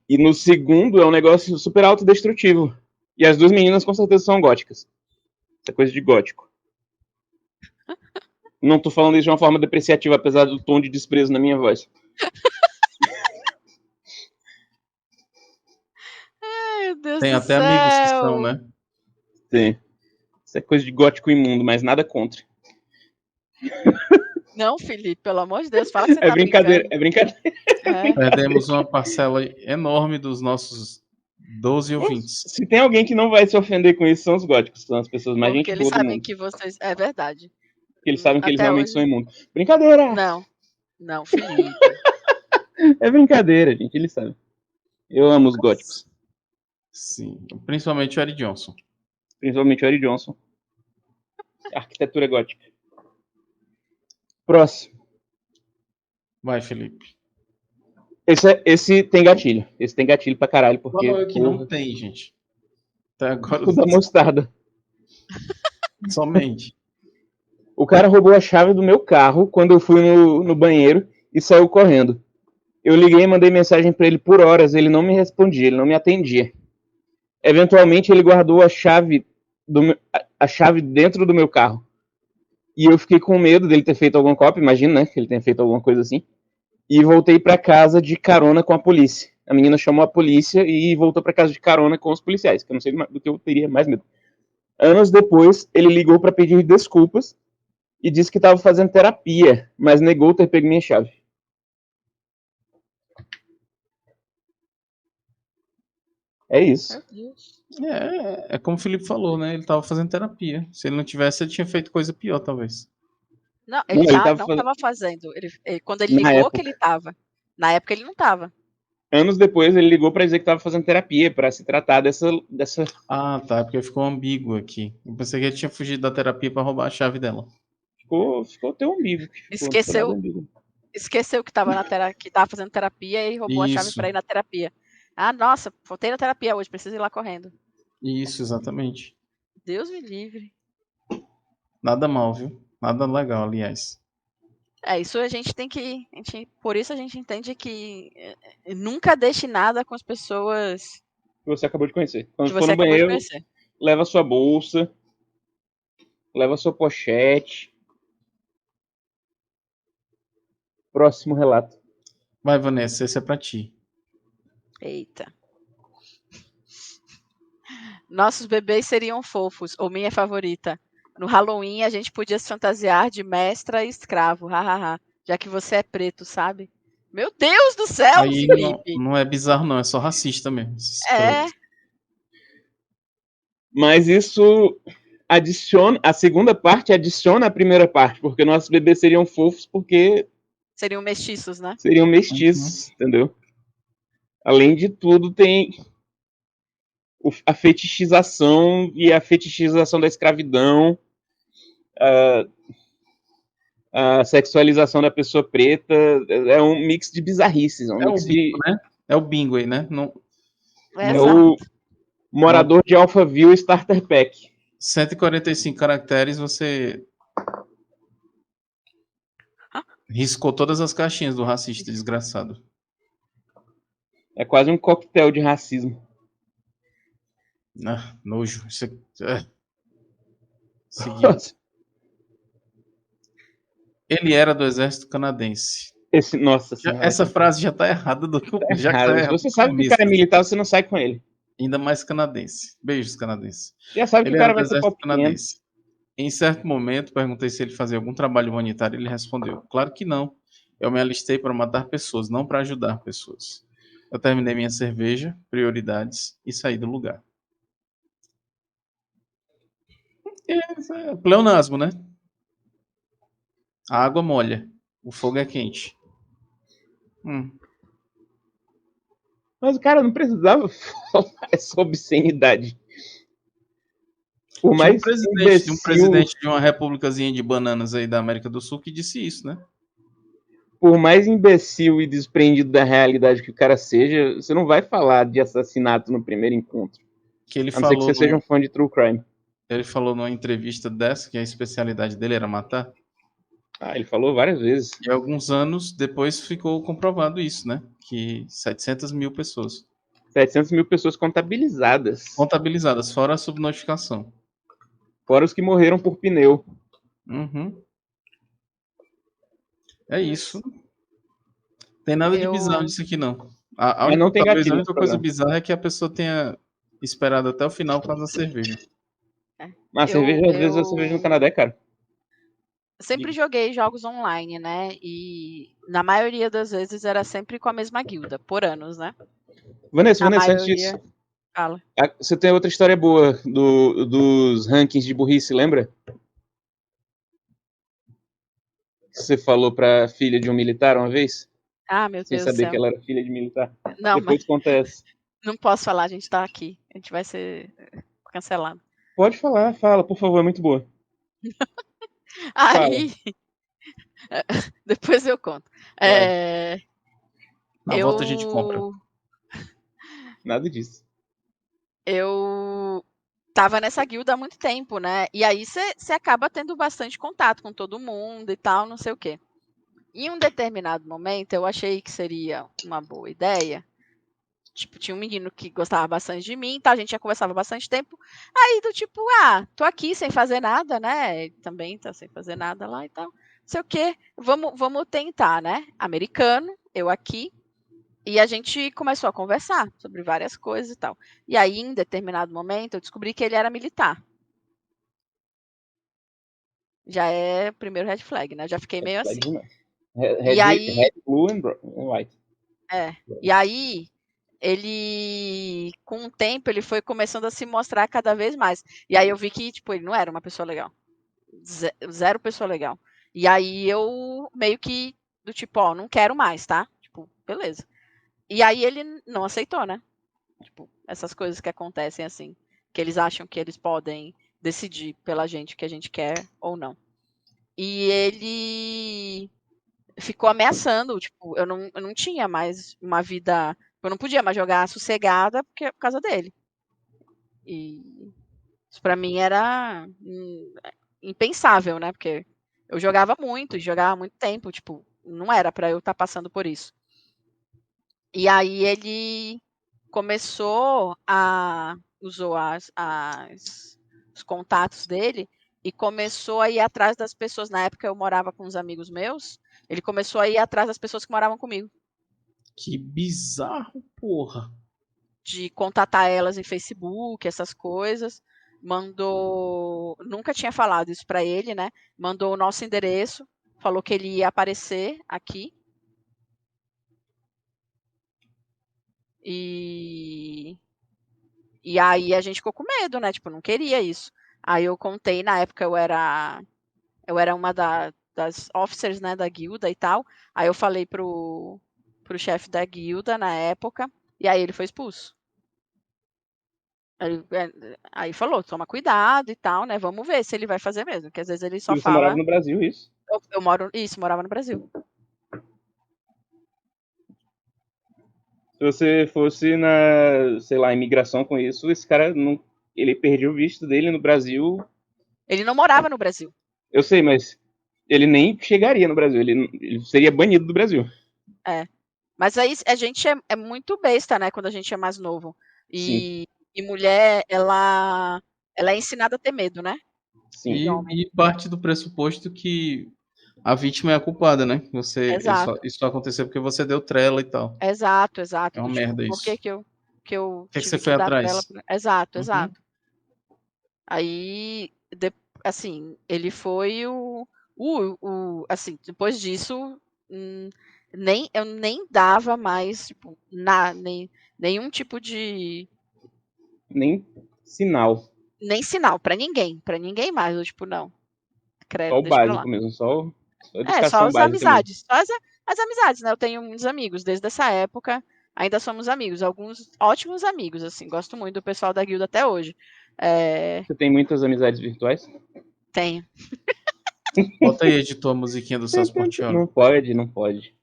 E no segundo é um negócio super autodestrutivo. E as duas meninas com certeza são góticas. Isso é coisa de gótico. Não tô falando isso de uma forma depreciativa, apesar do tom de desprezo na minha voz. Ai, meu Deus Tem do até amigos que são, céu. né? Sim. Isso é coisa de gótico imundo, mas nada contra. Não, Felipe, pelo amor de Deus, fala que você É tá brincadeira, brincando. é brincadeira. É. Perdemos uma parcela enorme dos nossos 12 ouvintes. Se tem alguém que não vai se ofender com isso, são os góticos. São as pessoas mais Porque gente eles boa do sabem mundo. que vocês. É verdade. Porque eles sabem que eles Até realmente hoje. são imundos. Brincadeira! Não. Não, Felipe. É brincadeira, gente. Eles sabem. Eu amo os góticos. Sim, principalmente o Eric Johnson. Principalmente o Eric Johnson. Arquitetura gótica. Próximo. Vai, Felipe. Esse tem gatilho. Esse tem gatilho pra caralho, porque. Falou que não tem, gente. Até agora O da mostarda. somente. O cara roubou a chave do meu carro quando eu fui no banheiro e saiu correndo. Eu liguei e mandei mensagem pra ele por horas, ele não me respondia, ele não me atendia. Eventualmente ele guardou a chave dentro do meu carro. E eu fiquei com medo dele ter feito alguma cópia, imagina, né, que ele tenha feito alguma coisa assim. E voltei pra casa de carona com a polícia. A menina chamou a polícia e voltou pra casa de carona com os policiais, que eu não sei do que eu teria mais medo. Anos depois, ele ligou pra pedir desculpas e disse que estava fazendo terapia, mas negou ter pego minha chave. É isso. Meu Deus. É como o Felipe falou, né? Ele tava fazendo terapia. Se ele não tivesse, ele tinha feito coisa pior, talvez. Não, Não, ele ele tava não fazendo- tava fazendo. Quando ele Na ligou, época. que ele tava. Na época ele não tava. Anos depois ele ligou pra dizer que tava fazendo terapia pra se tratar dessa... Ah, tá, porque ficou ambíguo aqui. Eu pensei que ele tinha fugido da terapia pra roubar a chave dela. Ficou teu umbigo. Não ficou nada umbigo. Esqueceu que tava que tava fazendo terapia e roubou a chave Isso, pra ir na terapia. Ah, nossa, faltei na terapia hoje, preciso ir lá correndo. isso, exatamente. Deus me livre. Nada mal, viu? Nada legal, aliás. Isso a gente tem que. Por isso a gente entende que nunca deixe nada com as pessoas Que você acabou de conhecer. que Quando for você no acabou de banheiro, conhecer. leva sua bolsa, leva sua pochete. Próximo relato. Vai, Vanessa, esse é pra ti. Eita. Nossos bebês seriam fofos, ou minha favorita. No Halloween a gente podia se fantasiar de mestra e escravo, hahaha. Já que você é preto, sabe? Meu Deus do céu, Aí Felipe! não é bizarro, não, é só racista mesmo. É. Mas isso adiciona, a segunda parte adiciona a primeira parte, porque nossos bebês seriam fofos porque Seriam mestiços, né? seriam mestiços, entendeu? Além de tudo, tem a fetichização e a fetichização da escravidão, a sexualização da pessoa preta, é um mix de bizarrices, É o bingo, né? É o bingo aí, né? Não, é o morador de Alphaville Starter Pack. 145 caracteres, você riscou todas as caixinhas do racista desgraçado. É quase um coquetel de racismo. Ah, nojo. Isso Seguindo. Ele era do exército canadense. Nossa senhora. Essa frase já tá errada do já que tá Se você sabe que o cara é militar, você não sai com ele. Ainda mais canadense. Beijos, canadense. Já sabe que o cara vai ser pau canadense. Em certo momento, perguntei se ele fazia algum trabalho humanitário. Ele respondeu: claro que não. Eu me alistei para matar pessoas, não para ajudar pessoas. Eu terminei minha cerveja, prioridades e saí do lugar. É pleonasmo, né? A água molha, o fogo é quente. Mas o cara não precisava falar essa obscenidade. Por mais Tinha um presidente de uma repúblicazinha de bananas aí da América do Sul que disse isso, né? Por mais imbecil e desprendido da realidade que o cara seja, você não vai falar de assassinato no primeiro encontro. Que ele a não ser que você seja um fã de true crime. Ele falou numa entrevista dessa que a especialidade dele era matar. Ele falou várias vezes. E alguns anos depois ficou comprovado isso, né? Que 700 mil pessoas. 700 mil pessoas contabilizadas. Contabilizadas, fora a subnotificação. Fora os que morreram por pneu. Uhum. É isso. Tem nada de bizarro nisso aqui, não. A única coisa bizarra é que a pessoa tenha esperado até o final por causa da cerveja. Mas cerveja, às vezes, a cerveja no Canadá é cara. Sempre joguei jogos online, né? E na maioria das vezes era sempre com a mesma guilda, por anos, né? Vanessa, antes disso. Fala. Você tem outra história boa dos rankings de burrice, lembra? Você falou pra filha de um militar uma vez? Ah, meu Deus do céu. Sem saber que ela era filha de militar. Não, depois conta essa. Não posso falar, a gente tá aqui. A gente vai ser cancelado. Pode falar, fala, por favor, é muito boa. Aí, depois eu conto. Na volta a gente compra. Nada disso. Eu tava nessa guilda há muito tempo, né? E aí você acaba tendo bastante contato com todo mundo e tal, não sei o quê. Em um determinado momento, eu achei que seria uma boa ideia. Tipo, tinha um menino que gostava bastante de mim, tá? A gente já conversava bastante tempo. Aí, do tipo, tô aqui sem fazer nada, né? Também tá sem fazer nada lá e tal. Não sei o quê. Vamos tentar, né? Americano, eu aqui. E a gente começou a conversar sobre várias coisas e tal. E aí, em determinado momento, eu descobri que ele era militar. Já é o primeiro red flag, né? Já fiquei meio assim. Red, blue and white. E aí, ele, com o tempo, ele foi começando a se mostrar cada vez mais. E aí eu vi que, tipo, ele não era uma pessoa legal. Zero pessoa legal. E aí eu meio que, do tipo, não quero mais, tá? Tipo, beleza. E aí ele não aceitou, né? Tipo, essas coisas que acontecem assim, que eles acham que eles podem decidir pela gente o que a gente quer ou não. E ele ficou ameaçando, tipo, eu não tinha mais uma vida, eu não podia mais jogar sossegada por causa dele. E isso pra mim era impensável, né? Porque eu jogava muito tempo, tipo, não era pra eu estar passando por isso. E aí ele usou os contatos dele e começou a ir atrás das pessoas. Na época eu morava com uns amigos meus, ele começou a ir atrás das pessoas que moravam comigo, Que bizarro, porra. de contatar elas em Facebook, essas coisas. Mandou, nunca tinha falado isso pra ele, né? Mandou o nosso endereço, falou que ele ia aparecer aqui. E aí a gente ficou com medo, né? Tipo, não queria isso. Aí eu contei, na época eu era uma das officers, né, da guilda e tal. Aí eu falei pro chefe da guilda na época, e aí ele foi expulso. Aí falou, toma cuidado e tal, né? Vamos ver se ele vai fazer mesmo, porque às vezes ele E só você morava fala. no Brasil, isso? Morava no Brasil. Se você fosse na, sei lá, imigração com isso, esse cara não, ele perdeu o visto dele no Brasil. Ele não morava no Brasil. Eu sei, mas ele nem chegaria no Brasil, ele seria banido do Brasil. É. Mas aí a gente é muito besta, né, quando a gente é mais novo. Sim, E mulher, ela é ensinada a ter medo, né? sim. De homem. E parte do pressuposto que a vítima é a culpada, né? Exato. Isso aconteceu porque você deu trela e tal. Exato. É uma Do tipo, merda por que isso. que eu Por que você tive foi que dar trela atrás? pra... Exato, Uhum. exato. Aí, assim, ele foi assim, depois disso, eu nem dava mais, tipo, nenhum tipo de, Nem sinal. nem sinal pra ninguém mais, eu, tipo, não, Só credo, o deixa pra lá. básico mesmo, só a Só educação as básica mesmo. amizades, as amizades, né, eu tenho muitos amigos, desde essa época, ainda somos amigos, alguns ótimos amigos, assim, gosto muito do pessoal da guilda até hoje. Você tem muitas amizades virtuais? Tenho. Bota aí, editor, a musiquinha do Celso Portiolli. Não pode, não pode.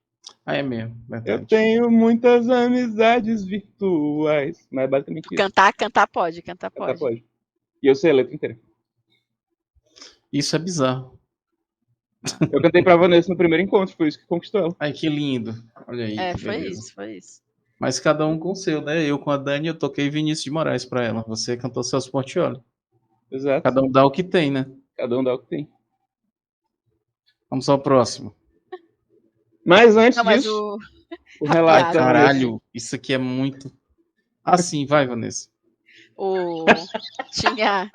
Ah, é mesmo, Eu verdade. tenho muitas amizades virtuais. Mas é basicamente isso. Cantar pode, cantar Até pode. pode. E eu sei a letra inteira. Isso é bizarro. Eu cantei pra Vanessa no primeiro encontro, foi isso que conquistou ela. Ai, que lindo. Olha aí, que Foi beleza. isso, foi isso. Mas cada um com o seu, né? Eu com a Dani, eu toquei Vinícius de Moraes pra ela. Você cantou Celso Portiolli. Exato. Cada um dá o que tem, né? Cada um dá o que tem. Vamos ao próximo. Mas antes Não, mas disso, o a relato Ai, piada, da Vanessa. caralho, isso aqui é muito. Ah, sim, vai, Vanessa. tinha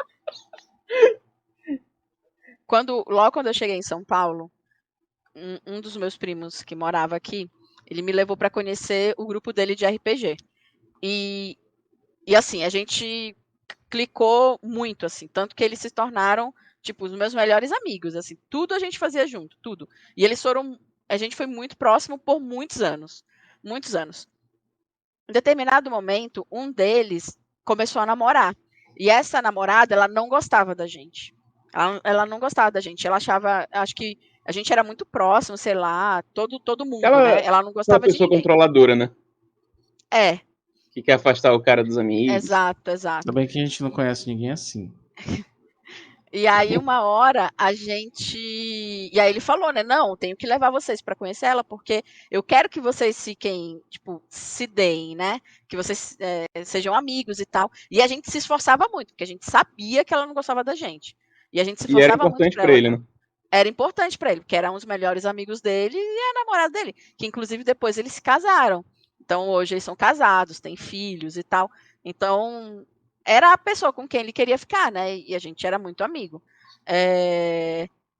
logo quando eu cheguei em São Paulo, um dos meus primos que morava aqui, ele me levou para conhecer o grupo dele de RPG. E assim, a gente clicou muito, assim, tanto que eles se tornaram, tipo, os meus melhores amigos, assim, tudo a gente fazia junto, tudo. E a gente foi muito próximo por muitos anos, muitos anos. Em determinado momento, um deles começou a namorar. E essa namorada, ela não gostava da gente. Ela não gostava da gente. Ela achava, acho que a gente era muito próximo, sei lá, todo mundo, Ela né? Ela não é uma gostava de pessoa ninguém. controladora, né? É, Que quer afastar o cara dos amigos. exato, Ainda exato. bem que a gente não conhece ninguém assim. E aí, uma hora, E aí ele falou, né? Não, tenho que levar vocês para conhecer ela, porque eu quero que vocês fiquem, tipo, se deem, né? Que vocês sejam amigos e tal. E a gente se esforçava muito, porque a gente sabia que ela não gostava da gente. E a gente se E era esforçava muito importante para pra ela. ele, né? Era importante para ele, porque eram os melhores amigos dele e a namorada dele, que inclusive depois eles se casaram. Então hoje eles são casados, têm filhos e tal. Então era a pessoa com quem ele queria ficar, né? E a gente era muito amigo.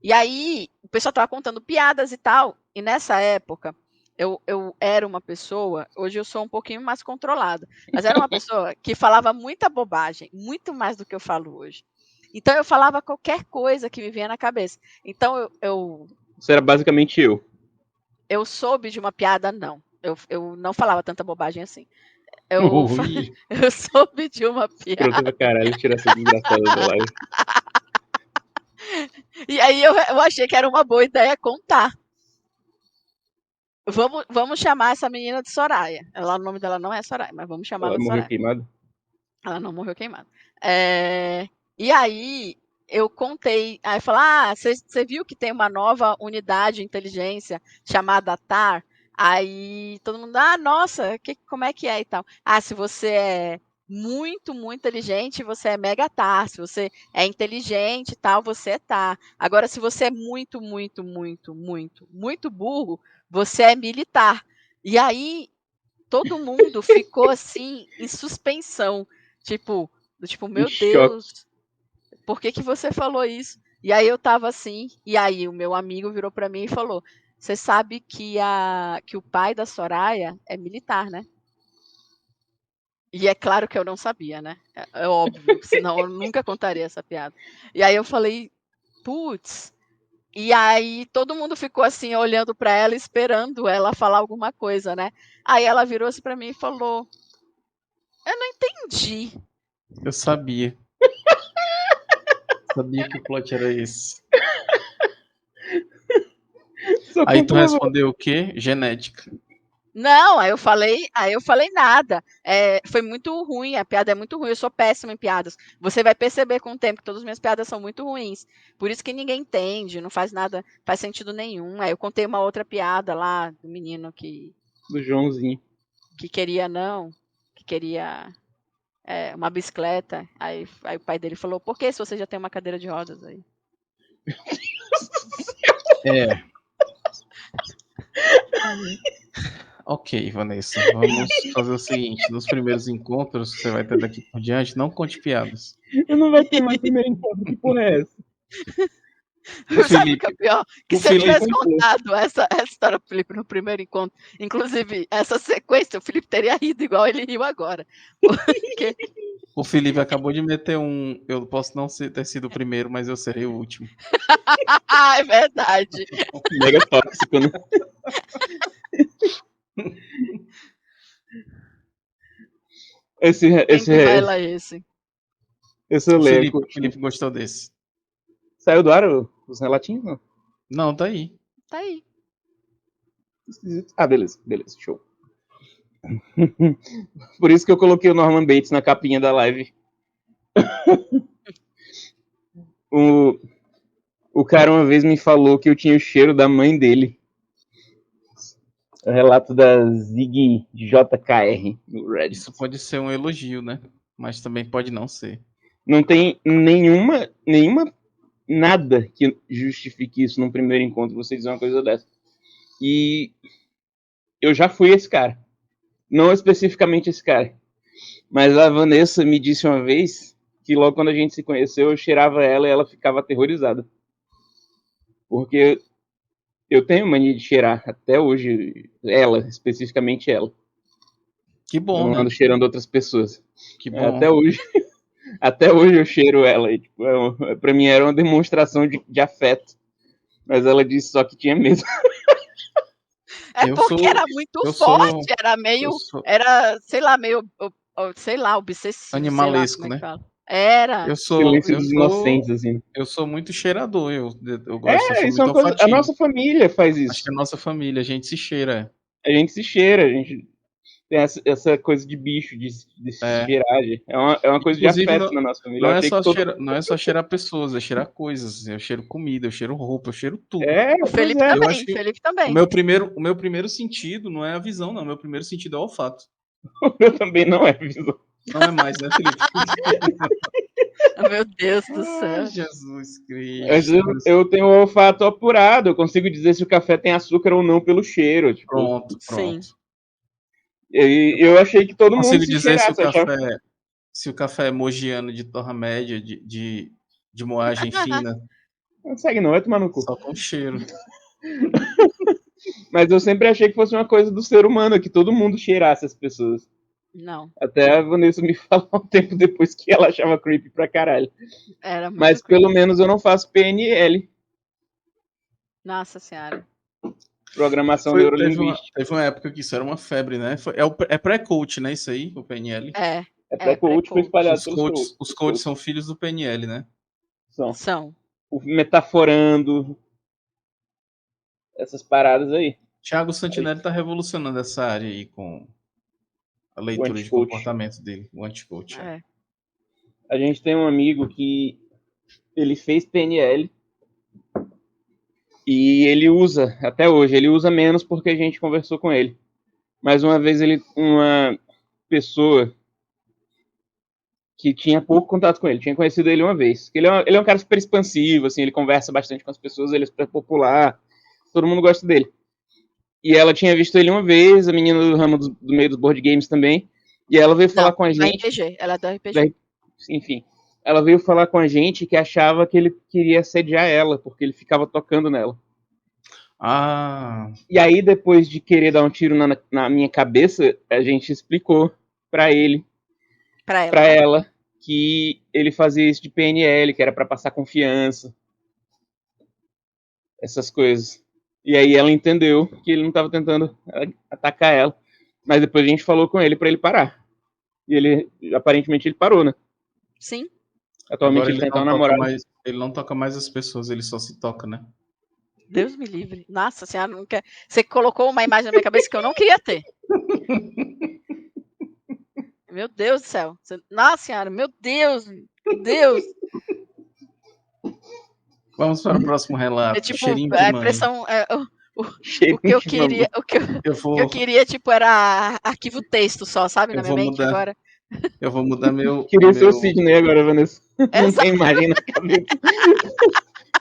E aí o pessoal tava contando piadas e tal. E nessa época eu era uma pessoa, hoje eu sou um pouquinho mais controlada, mas era uma pessoa que falava muita bobagem, muito mais do que eu falo hoje. Então eu falava qualquer coisa que me vinha na cabeça. Então Isso era basicamente eu. eu soube de uma piada, não. Eu não falava tanta bobagem assim. Eu soube de uma piada. Pronto pra caralho, tirar essa desgraçada da live. E aí eu achei que era uma boa ideia contar. Vamos chamar essa menina de Soraya. O nome dela não é Soraya, mas vamos chamar ela de Soraya. Ela morreu queimada? Ela não morreu queimada. E aí eu contei, aí falou, você viu que tem uma nova unidade de inteligência chamada TAR? Aí todo mundo, nossa, como é que é e tal? Se você é muito, muito inteligente, você é mega TAR. Se você é inteligente e tal, você é TAR. Agora, se você é muito, muito, muito, muito, muito burro, você é militar. E aí todo mundo ficou assim, em suspensão. Tipo, meu Deus, por que você falou isso? E aí eu tava assim, e aí o meu amigo virou pra mim e falou: você sabe que o pai da Soraya é militar, né? E é claro que eu não sabia, né? É óbvio, senão eu nunca contaria essa piada. E aí eu falei, putz. E aí todo mundo ficou assim, olhando pra ela, esperando ela falar alguma coisa, né? Aí ela virou-se pra mim e falou: eu não entendi. Eu sabia. Sabia que o plot era esse. Aí tu respondeu o quê? Genética. Não, aí eu falei nada. Foi muito ruim, a piada é muito ruim, eu sou péssima em piadas. Você vai perceber com o tempo que todas as minhas piadas são muito ruins. Por isso que ninguém entende, não faz nada, faz sentido nenhum. Aí eu contei uma outra piada lá do menino do Joãozinho. Que queria uma bicicleta. Aí o pai dele falou: por que se você já tem uma cadeira de rodas aí? Ok, Vanessa, vamos fazer o seguinte, nos primeiros encontros que você vai ter daqui por diante, não conte piadas. Eu não vai ter mais primeiro encontro, que porra é essa? Sabe o que é pior? Que se eu tivesse contado essa história pro Felipe no primeiro encontro, inclusive essa sequência, o Felipe teria rido igual ele riu agora. Porque... O Felipe acabou de meter eu posso não ter sido o primeiro, mas eu serei o último. É verdade. Mega tóxico, né? esse. Esse eu leio. O Felipe gostou desse. Saiu do ar os relatinhos? Não? Não, tá aí. Tá aí. Beleza, show. Por isso que eu coloquei o Norman Bates na capinha da live. O cara uma vez me falou que eu tinha o cheiro da mãe dele. O relato da Zig JKR no Reddit. Isso pode ser um elogio, né? Mas também pode não ser. Não tem nenhuma nada que justifique isso num primeiro encontro, você dizer uma coisa dessa. E eu já fui esse cara. Não especificamente esse cara. Mas a Vanessa me disse uma vez que logo quando a gente se conheceu, eu cheirava ela e ela ficava aterrorizada. Porque eu tenho mania de cheirar até hoje, ela, especificamente ela. Que bom, eu não ando cheirando outras pessoas. Que bom. Até hoje eu cheiro ela. E, tipo, pra mim era uma demonstração de afeto. Mas ela disse só que tinha medo. Era muito forte, era meio, era, sei lá, meio, sei lá, obsessivo. Animalesco, sei lá como é que né? fala. Era. Silêncio dos inocentes, assim. Eu sou muito cheirador, eu gosto, eu sou isso é uma coisa, a nossa família faz isso. Acho que a nossa família, a gente se cheira. A gente se cheira, a gente tem essa coisa de bicho, de cheiragem. É uma coisa inclusive, de afeto na nossa família. Não é só cheirar pessoas, é cheirar coisas. Eu cheiro comida, eu cheiro roupa, eu cheiro tudo. O Felipe também, Felipe também. O meu primeiro sentido não é a visão, não. O meu primeiro sentido é o olfato. O meu também não é visão. Não é mais, né, Felipe? Meu Deus do céu. Jesus Cristo. Eu tenho o olfato apurado. Eu consigo dizer se o café tem açúcar ou não pelo cheiro. Tipo, pronto. Sim. Eu achei que todo mundo se dizer se o café é mogiano de torra média, de moagem fina. Não consegue não, vai tomar no cu. Só com cheiro. Mas eu sempre achei que fosse uma coisa do ser humano, que todo mundo cheirasse as pessoas. Não. Até a Vanessa me falou um tempo depois que ela achava creepy pra caralho. Era muito Mas pelo menos eu não faço PNL. Nossa Senhora. Programação Teve neurolinguística. teve uma época que isso era uma febre, né? É pré-coach, né? Isso aí, o PNL. É Pré-coach, foi espalhado Os pelos coaches, coaches. os coaches são filhos do PNL, né? São. O metaforando, essas paradas aí. Thiago Santinelli tá revolucionando essa área aí com a O leitura de anti-coach. comportamento dele, o anti-coach. É. A gente tem um amigo que ele fez PNL e ele usa, até hoje, ele usa menos porque a gente conversou com ele. Mas uma vez uma pessoa que tinha pouco contato com ele, tinha conhecido ele uma vez. Ele é um cara super expansivo, assim, ele conversa bastante com as pessoas, ele é super popular, todo mundo gosta dele. E ela tinha visto ele uma vez, a menina do ramo do meio dos board games também, e ela veio falar com a gente. RPG, ela é do RPG. Enfim, ela veio falar com a gente que achava que ele queria assediar ela, porque ele ficava tocando nela. Ah, E aí, depois de querer dar um tiro na minha cabeça, a gente explicou pra ele, pra ela, que ele fazia isso de PNL, que era pra passar confiança, essas coisas. E aí ela entendeu que ele não tava tentando atacar ela. Mas depois a gente falou com ele pra ele parar. E ele, aparentemente, ele parou, né? Sim. Atualmente agora ele tá então namorado. ele não toca mais as pessoas, ele só se toca, né? Deus me livre. Nossa senhora, não quer... Você colocou uma imagem na minha cabeça que eu não queria ter. Meu Deus do céu. Nossa senhora, meu Deus. Meu Deus. Vamos para o próximo relato. É tipo, Cheirinho de a mãe. impressão... o que eu queria, o que eu queria, tipo, era arquivo texto só, sabe, na minha mente agora. Eu vou mudar meu... Queria ser o Sidney agora, Vanessa. Não tem imagem na cabeça.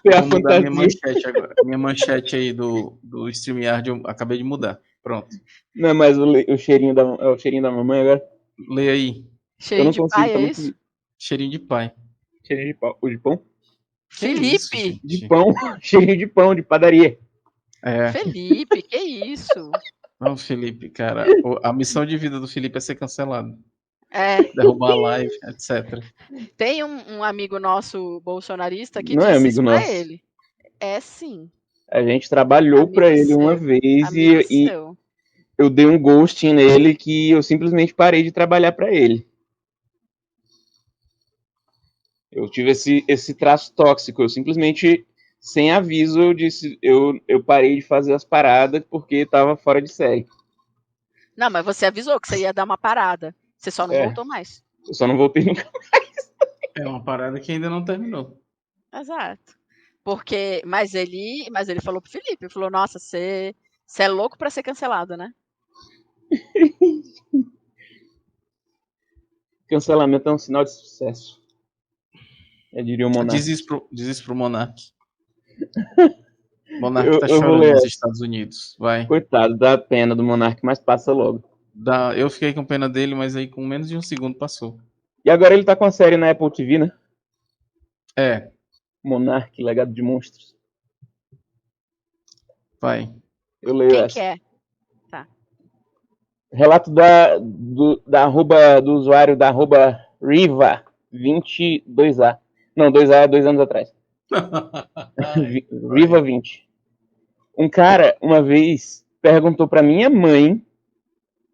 Eu vou mudar minha manchete agora. Minha manchete aí do StreamYard eu acabei de mudar. Pronto. Não é mais o cheirinho da mamãe agora? Leia aí. Cheirinho de pai, é isso? Cheirinho de pai. Cheirinho de pão. O de pão? Felipe! De pão. Cheirinho de pão, de padaria. É. Felipe, que isso? Não, Felipe, cara. A missão de vida do Felipe é ser cancelado. É. Derrubar a live, etc. Tem um amigo nosso bolsonarista que não disse é amigo isso nosso. pra ele. É sim. A gente trabalhou amigo pra ele uma vez e eu dei um ghosting nele que eu simplesmente parei de trabalhar pra ele. Eu tive esse traço tóxico. Eu simplesmente, sem aviso, eu parei de fazer as paradas porque tava fora de série. Não, mas você avisou que você ia dar uma parada. Você só não voltou mais. Eu só não voltei nunca mais. É uma parada que ainda não terminou. Exato. Porque, mas ele falou pro Felipe, falou, nossa, você é louco pra ser cancelado, né? Cancelamento é um sinal de sucesso. Eu diria o Monark. Diz isso pro Monark. Monark tá chorando nos Estados Unidos. Vai. Coitado, dá pena do Monark, mas passa logo. Eu fiquei com pena dele, mas aí com menos de um segundo passou. E agora ele tá com a série na Apple TV, né? É. Monark, Legado de Monstros. Vai. Eu leio Quem essa. que é? Tá. Relato do usuário da Riva22A. Não, 2A é 2 anos atrás. Riva20. Um cara, uma vez, perguntou pra minha mãe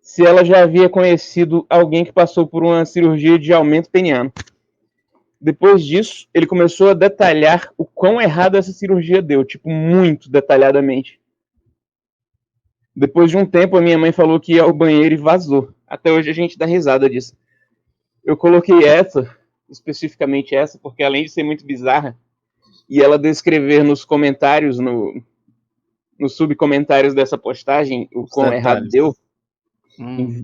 se ela já havia conhecido alguém que passou por uma cirurgia de aumento peniano. Depois disso, ele começou a detalhar o quão errado essa cirurgia deu, tipo, muito detalhadamente. Depois de um tempo, a minha mãe falou que ia ao banheiro e vazou. Até hoje a gente dá risada disso. Eu coloquei especificamente essa, porque além de ser muito bizarra, e ela descrever nos comentários, nos subcomentários dessa postagem, o quão errado deu,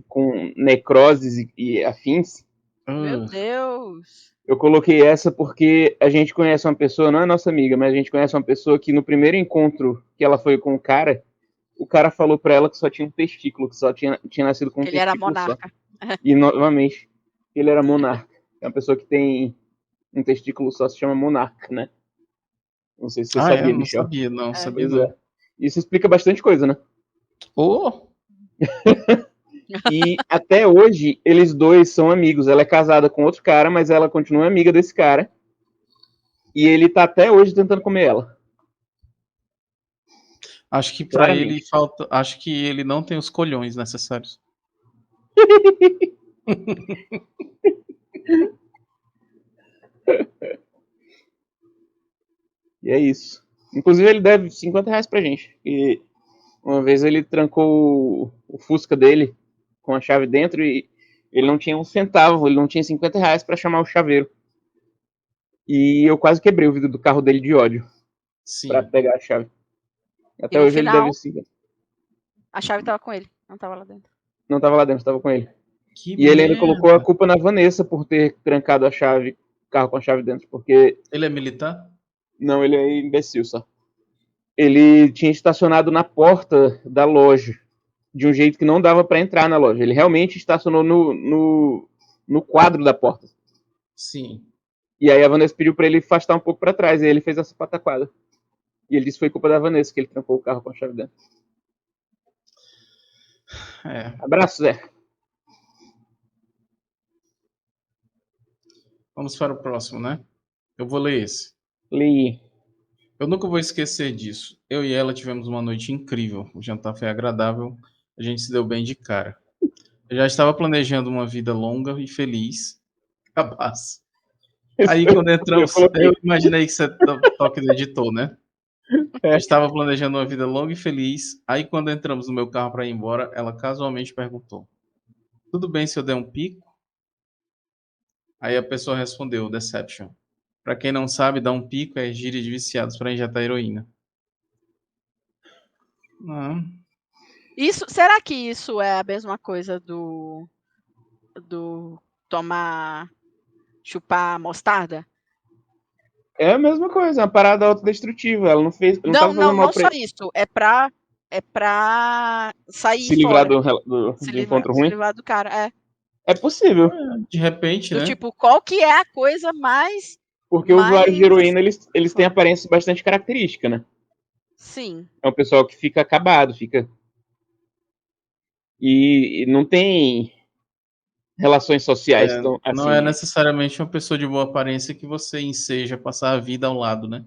com necroses e afins. Meu Deus! Eu coloquei essa porque a gente conhece uma pessoa, não é nossa amiga, mas a gente conhece uma pessoa que no primeiro encontro que ela foi com o cara falou pra ela que só tinha um testículo, que só tinha nascido com um testículo. Ele era monarca. Só. E novamente, ele era monarca. É uma pessoa que tem um testículo só, se chama monarca, né? Não sei se você sabia, Michel. Não sabia não. Isso explica bastante coisa, né? E até hoje, eles dois são amigos. Ela é casada com outro cara, mas ela continua amiga desse cara. E ele tá até hoje tentando comer ela. Acho que pra ele Claramente. falta. Acho que ele não tem os colhões necessários. E é isso. Inclusive, ele deve R$ 50 pra gente. E uma vez ele trancou o Fusca dele com a chave dentro e ele não tinha um centavo, ele não tinha R$ 50 pra chamar o chaveiro. E eu quase quebrei o vidro do carro dele de ódio pra Sim. pegar a chave. E Até no hoje ele deve final, 50. a chave tava com ele, não tava lá dentro. Não tava lá dentro, tava com ele. Que E ele ainda colocou a merda. culpa na Vanessa por ter trancado a chave, o carro com a chave dentro, porque Ele é militar? não, ele é imbecil só. Ele tinha estacionado na porta da loja, de um jeito que não dava pra entrar na loja. Ele realmente estacionou no quadro da porta. Sim. E aí a Vanessa pediu pra ele afastar um pouco pra trás, e aí ele fez essa pataquada. E ele disse que foi culpa da Vanessa que ele trancou o carro com a chave dentro. É. Abraço, Zé. Vamos para o próximo, né? Eu vou ler esse. Lee. Eu nunca vou esquecer disso. Eu e ela tivemos uma noite incrível. O jantar foi agradável. A gente se deu bem de cara. Eu já estava planejando uma vida longa e feliz. Capaz. Aí quando Eu entramos, coloquei. eu imaginei que você toque do editor, né? Eu estava planejando uma vida longa e feliz. Aí quando entramos no meu carro para ir embora, ela casualmente perguntou: Tudo bem se eu der um pico? Aí a pessoa respondeu: Deception. Para quem não sabe, dar um pico é gíria de viciados para injetar heroína. Não. Será que isso é a mesma coisa do chupar mostarda? É a mesma coisa, uma parada autodestrutiva. Ela não fez, não Não, tava fazendo não, mal não pra só ele. isso. É pra sair Se livrar fora. do encontro Se ruim. livrar do cara. É possível. De repente, Do né? tipo, qual que é a coisa mais. Porque usuários de Mais. heroína, eles têm aparência bastante característica, né? Sim. É um pessoal que fica acabado, fica. E não tem relações sociais tão Não é assim. necessariamente uma pessoa de boa aparência que você enseja passar a vida ao lado, né?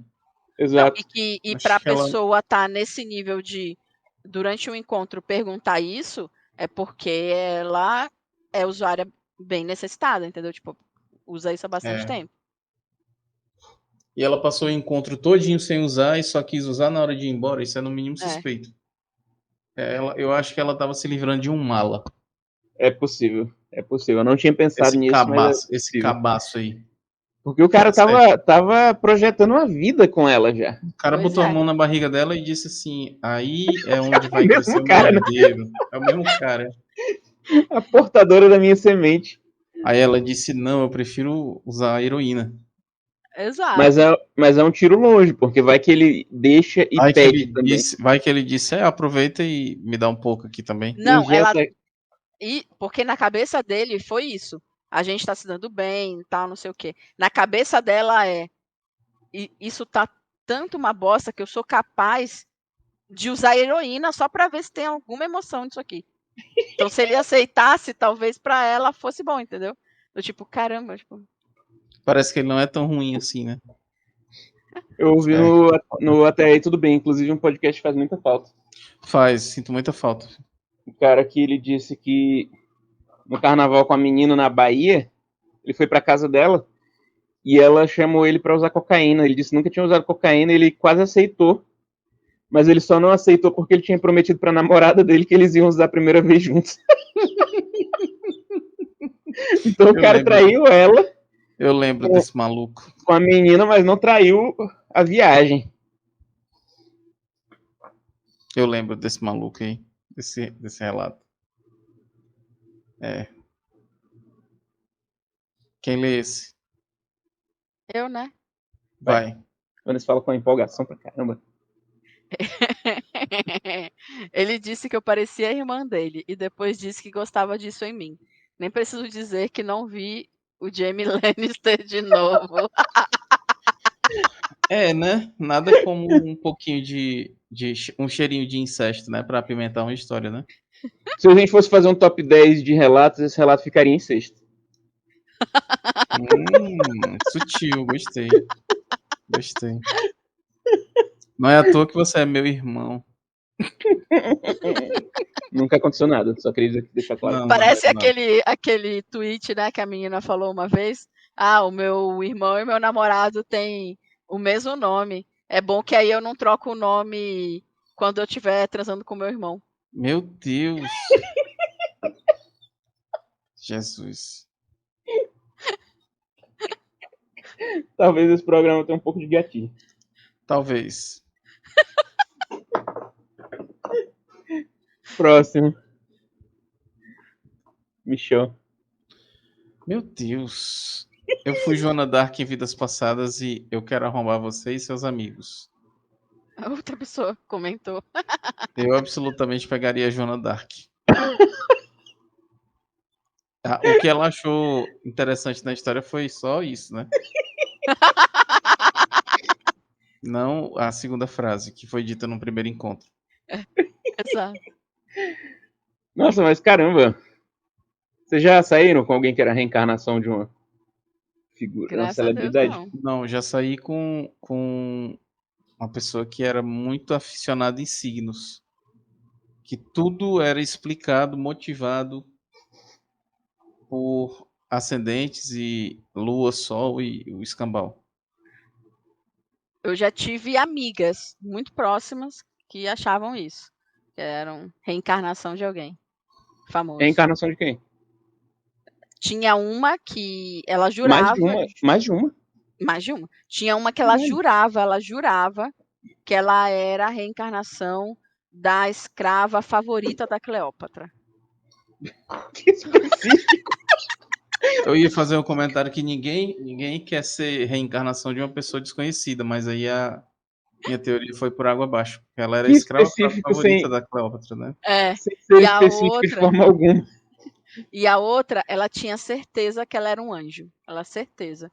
Não, Exato. e para a Acho que ela. pessoa estar nesse nível de, durante o encontro, perguntar isso, é porque ela é usuária bem necessitada, entendeu? Tipo, usa isso há bastante É. tempo. E ela passou o encontro todinho sem usar e só quis usar na hora de ir embora. Isso é no mínimo É. suspeito. Eu acho que ela estava se livrando de um mala. É possível. É possível. Eu não tinha pensado nisso, mas é Esse possível. cabaço aí. Porque o cara Sério. tava projetando uma vida com ela já. O cara Pois botou a é. mão na barriga dela e disse assim: aí é onde É o vai crescer mesmo o meu cara, né? herdeiro. É o mesmo cara. A portadora da minha semente. Aí ela disse: não, eu prefiro usar a heroína. Exato. Mas é um tiro longe, porque vai que ele deixa e pede também. Vai que ele disse: aproveita e me dá um pouco aqui também. Não, ela. Injeta. Porque na cabeça dele foi isso. A gente tá se dando bem e tal, não sei o quê. Na cabeça dela isso tá tanto uma bosta que eu sou capaz de usar heroína só pra ver se tem alguma emoção nisso aqui. Então, se ele aceitasse, talvez pra ela fosse bom, entendeu? Eu, tipo, caramba, tipo. Parece que ele não é tão ruim assim, né? Eu ouvi É, no Até Aí Tudo Bem, inclusive um podcast que faz muita falta. sinto muita falta. O cara que ele disse que no carnaval com a menina na Bahia, ele foi pra casa dela e ela chamou ele pra usar cocaína. Ele disse que nunca tinha usado cocaína, ele quase aceitou, mas ele só não aceitou porque ele tinha prometido pra namorada dele que eles iam usar a primeira vez juntos. Então o Eu cara lembro, traiu ela eu lembro desse maluco. com a menina, mas não traiu a viagem. Eu lembro desse maluco aí, desse relato. É. Quem lê esse? Eu, né? Vai. Vanessa fala com empolgação pra caramba. Ele disse que eu parecia a irmã dele e depois disse que gostava disso em mim. Nem preciso dizer que não vi o Jaime Lannister de novo. É, né? Nada como um pouquinho um cheirinho de incesto, né? Pra apimentar uma história, né? Se a gente fosse fazer um top 10 de relatos, esse relato ficaria em sexto. Sutil, gostei. Gostei. Não é à toa que você é meu irmão. Nunca aconteceu nada, só queria deixar claro. Não, Parece não. aquele tweet, né, que a menina falou uma vez. Ah, o meu irmão e meu namorado têm o mesmo nome. É bom que aí eu não troco o nome quando eu estiver transando com meu irmão. Meu Deus. Jesus. Talvez esse programa tenha um pouco de gatinho. Talvez. Próximo. Michel. Meu Deus. Eu fui Joana Dark em vidas passadas e eu quero arrombar você e seus amigos. A outra pessoa comentou. Eu absolutamente pegaria a Joana Dark. O que ela achou interessante na história foi só isso, né? Não a segunda frase, que foi dita no primeiro encontro. Exato. Nossa, mas caramba. Vocês já saíram com alguém que era a reencarnação de uma figura, uma Graças a Deus, celebridade? não. Não, já saí com uma pessoa que era muito aficionada em signos. Que tudo era explicado, motivado por ascendentes e lua, sol e o escambau. Eu já tive amigas muito próximas que achavam isso. Que eram reencarnação de alguém famoso. Reencarnação de quem? Tinha uma que ela Mais jurava. de uma? Mais de uma? Mais de uma. Tinha uma que ela jurava que ela era a reencarnação da escrava favorita da Cleópatra. Que específico. Eu ia fazer um comentário que ninguém quer ser reencarnação de uma pessoa desconhecida, mas aí a minha teoria foi por água abaixo. Ela era a Que escrava específico favorita sem, da Cleópatra, né? É. sem ser E a específico de outra, forma alguma. e a outra, ela tinha certeza que ela era um anjo. Ela certeza.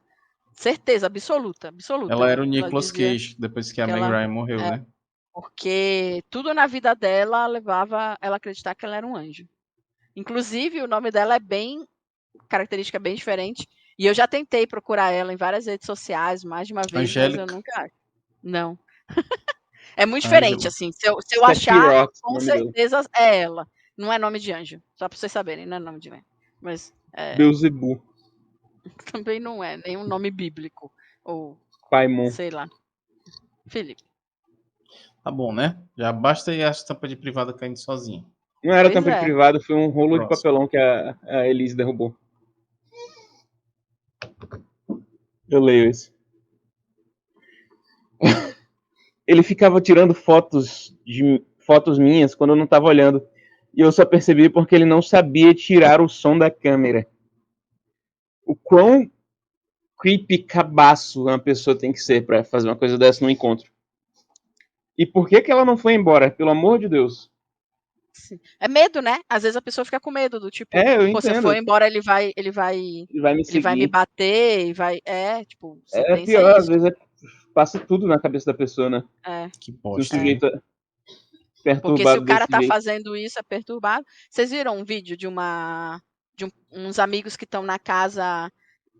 Certeza absoluta, absoluta. Ela era o Ela Nicolas dizia Cage, depois que a que Meg ela Ryan morreu, né? porque tudo na vida dela levava ela a acreditar que ela era um anjo. Inclusive, o nome dela é bem característica bem diferente. E eu já tentei procurar ela em várias redes sociais mais de uma vez, mas eu Angélica. nunca acho. Não. É muito diferente, Ângela. assim. Se eu achar, Sephiroth, o com nome dela. certeza é ela. Não é nome de anjo. Só pra vocês saberem, não é nome de anjo. Mas Beelzebub. também não é nenhum nome bíblico. Ou Paimon. sei lá. Felipe. Tá bom, né? Já basta aí a tampa de privada caindo sozinha. Não era Pois tampa de é. privado, foi um rolo de Próximo. papelão que a Elise derrubou. Eu leio isso. Ele ficava tirando fotos minhas quando eu não estava olhando. E eu só percebi porque ele não sabia tirar o som da câmera. O quão creepy cabaço uma pessoa tem que ser pra fazer uma coisa dessa no encontro. E por que ela não foi embora? Pelo amor de Deus. Sim. É medo, né? Às vezes a pessoa fica com medo do tipo, Eu pô, se eu entendo. for embora, ele vai Ele vai me ele vai me seguir. bater e vai. Tipo, você É pensa pior, às isso. vezes passa tudo na cabeça da pessoa, né? Que Se o bosta. sujeito é Porque se perturbado o cara desse tá jeito. fazendo isso, é perturbado. Vocês viram um vídeo de uns amigos que estão na casa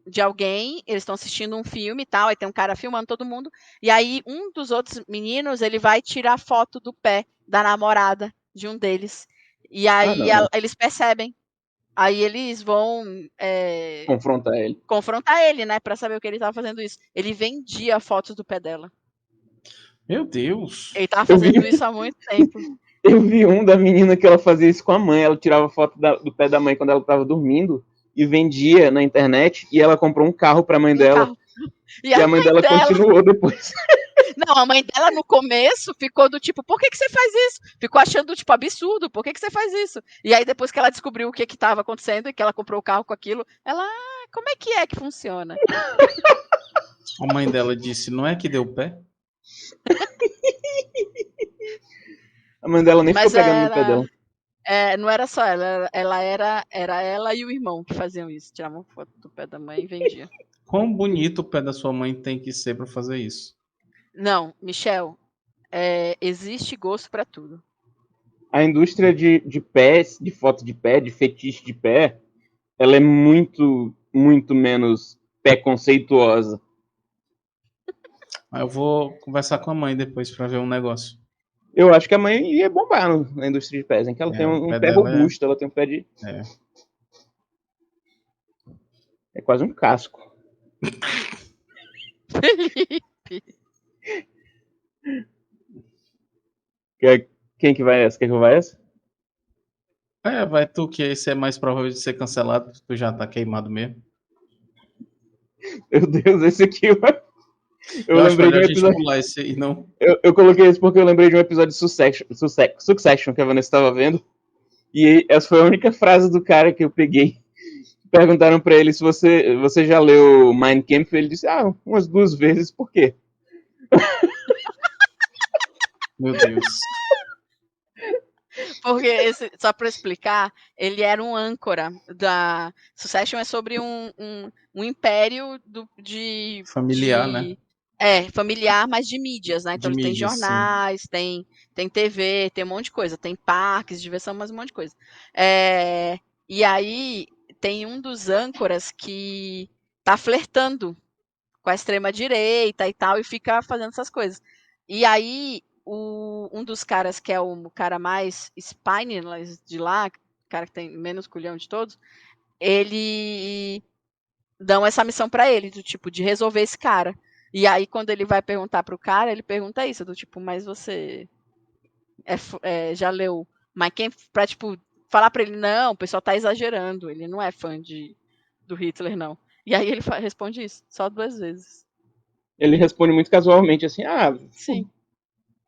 de alguém, eles estão assistindo um filme e tal, aí tem um cara filmando todo mundo, e aí um dos outros meninos, ele vai tirar foto do pé da namorada de um deles. E aí não. eles percebem. Aí eles vão Confrontar ele. né, pra saber o que ele tava fazendo isso. Ele vendia fotos do pé dela. Meu Deus. Ele tava fazendo isso há muito tempo. Eu vi um da menina que ela fazia isso com a mãe. Ela tirava foto do pé da mãe quando ela tava dormindo e vendia na internet. E ela comprou um carro pra mãe dela. Carro. E a mãe dela continuou depois. Não, a mãe dela no começo ficou do tipo, por que você faz isso? Ficou achando, tipo, absurdo, por que você faz isso? E aí depois que ela descobriu o que estava acontecendo e que ela comprou o carro com aquilo, ela, como é que funciona? A mãe dela disse, não é que deu pé? A mãe dela nem ficou pegando no pé dela. Não era só ela, era ela e o irmão que faziam isso, tiravam foto do pé da mãe e vendiam. Quão bonito o pé da sua mãe tem que ser pra fazer isso? Não, Michel, existe gosto pra tudo. A indústria de pés, de foto de pé, de fetiche de pé, ela é muito, muito menos preconceituosa. Eu vou conversar com a mãe depois pra ver um negócio. Eu acho que a mãe ia bombar na indústria de pés, hein? Que ela tem o um pé pé dela robusto, ela tem um pé de... é. É quase um casco. Felipe. Quem que vai essa? Quer que eu vá essa? Vai tu, que esse é mais provável de ser cancelado, tu já tá queimado mesmo. Meu Deus, esse aqui... Eu Eu acho lembrei de melhor um a gente episódio... pular esse aí, não. Eu coloquei esse porque eu lembrei de um episódio de Succession que a Vanessa estava vendo. E essa foi a única frase do cara que eu peguei. Perguntaram pra ele se você já leu Mein Kampf. Ele disse, umas 2 vezes, por quê? Meu Deus. Porque, só para explicar, ele era um âncora da... Succession é sobre um império de... Familiar, né? Familiar, mas de mídias, né? Então De tem mídia, sim. jornais, tem TV, tem um monte de coisa. Tem parques de diversão, mas um monte de coisa. E aí tem um dos âncoras que tá flertando com a extrema-direita e tal, e fica fazendo essas coisas. E aí, um dos caras, que é o cara mais spineless de lá, o cara que tem menos culhão de todos, ele dão essa missão para ele, do tipo, de resolver esse cara. E aí, quando ele vai perguntar pro cara, ele pergunta isso, do tipo, mas você já leu Mein Kampf? Pra, tipo, falar pra ele, não, o pessoal tá exagerando, ele não é fã do Hitler, não. E aí ele responde isso, só 2 vezes. Ele responde muito casualmente, assim, Sim.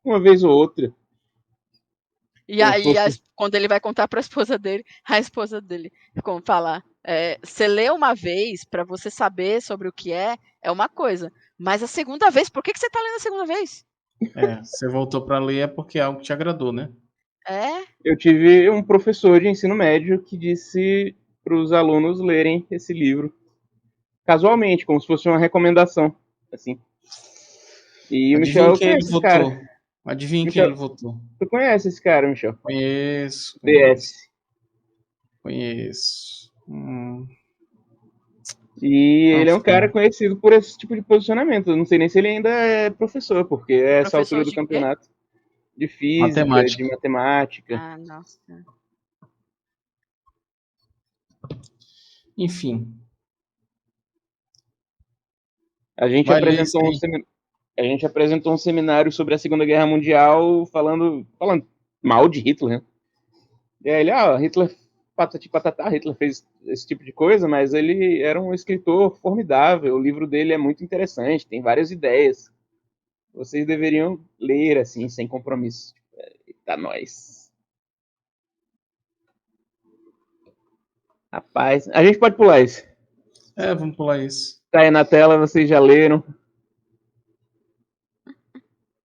uma vez ou outra. E Como se aí, fosse... quando ele vai contar para a esposa dele, como falar, você lê uma vez para você saber sobre o que é uma coisa. Mas a segunda vez, por que você tá lendo a segunda vez? Você voltou pra ler é porque é algo que te agradou, né? Eu tive um professor de ensino médio que disse para os alunos lerem esse livro casualmente, como se fosse uma recomendação, assim. E o Adivinha Michel, eu quem ele conheço esse cara. votou. Adivinha quem Michel, ele votou. tu conhece esse cara, Michel? Conheço, DS. conheço. E ele é um cara Enfim. conhecido por esse tipo de posicionamento. Eu não sei nem se ele ainda é professor, porque é essa altura Professor do de quê? campeonato de física, de Matemática. matemática. Ah, nossa. Enfim. A gente Vai ler isso aí. apresentou um seminário sobre a Segunda Guerra Mundial falando mal de Hitler, né? E aí ele, Hitler, patati patatá, Hitler fez esse tipo de coisa, mas ele era um escritor formidável, o livro dele é muito interessante, tem várias ideias. Vocês deveriam ler, assim, sem compromisso. Eita, nós. Rapaz, a gente pode pular isso. Vamos pular isso. Tá aí na tela, vocês já leram.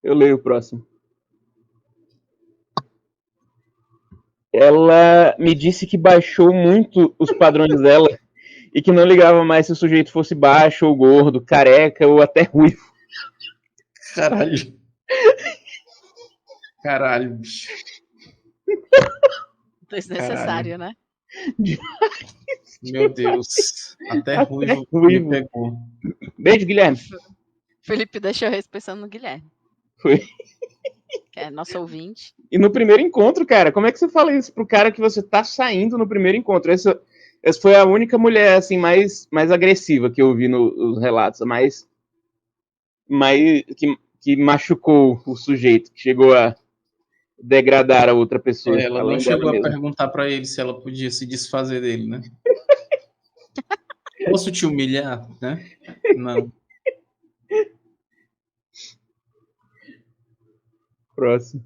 Eu leio o próximo. Ela me disse que baixou muito os padrões dela e que não ligava mais se o sujeito fosse baixo ou gordo, careca ou até ruivo. Caralho. Caralho, bicho. Desnecessário, né? Meu Deus. Até ruivo me pegou. Beijo, Guilherme. Felipe deixou eu pensando no Guilherme. Foi. Que é nosso ouvinte. E no primeiro encontro, cara, como é que você fala isso pro cara que você tá saindo no primeiro encontro? Essa foi a única mulher, assim, mais agressiva que eu vi nos relatos, mais que machucou o sujeito, que chegou a degradar a outra pessoa, Ela não além dela chegou a mesma. perguntar pra ele se ela podia se desfazer dele, né? Posso te humilhar, né? Não. Próximo.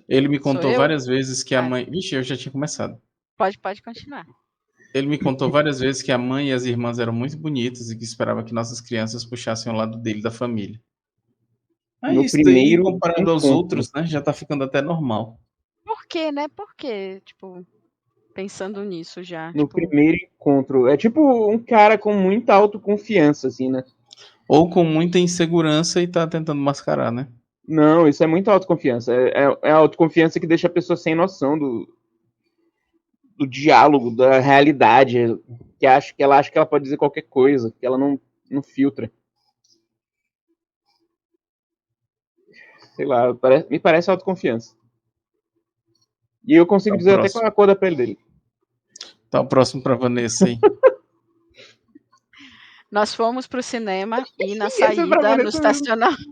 Ele me Sou contou eu? várias vezes que a mãe... Vixe, eu já tinha começado. Pode continuar. Ele me contou várias vezes que a mãe e as irmãs eram muito bonitas e que esperava que nossas crianças puxassem o lado dele da família. Aí No isso daí, primeiro comparado aos encontro. outros, né, já tá ficando até normal. Por quê, né? Por quê? Tipo, pensando nisso já. No Tipo, primeiro encontro. É tipo um cara com muita autoconfiança, assim, né? Ou com muita insegurança e tá tentando mascarar, né? Não, isso é muita autoconfiança. É a autoconfiança que deixa a pessoa sem noção do diálogo, da realidade. Que ela acha que ela pode dizer qualquer coisa, que ela não filtra. sei lá, me parece autoconfiança. E eu consigo dizer até qual é a cor da pele dele. Tá o próximo pra Vanessa aí. Nós fomos pro cinema e na Esse é pra saída, no Vanessa mesmo. estacionamento.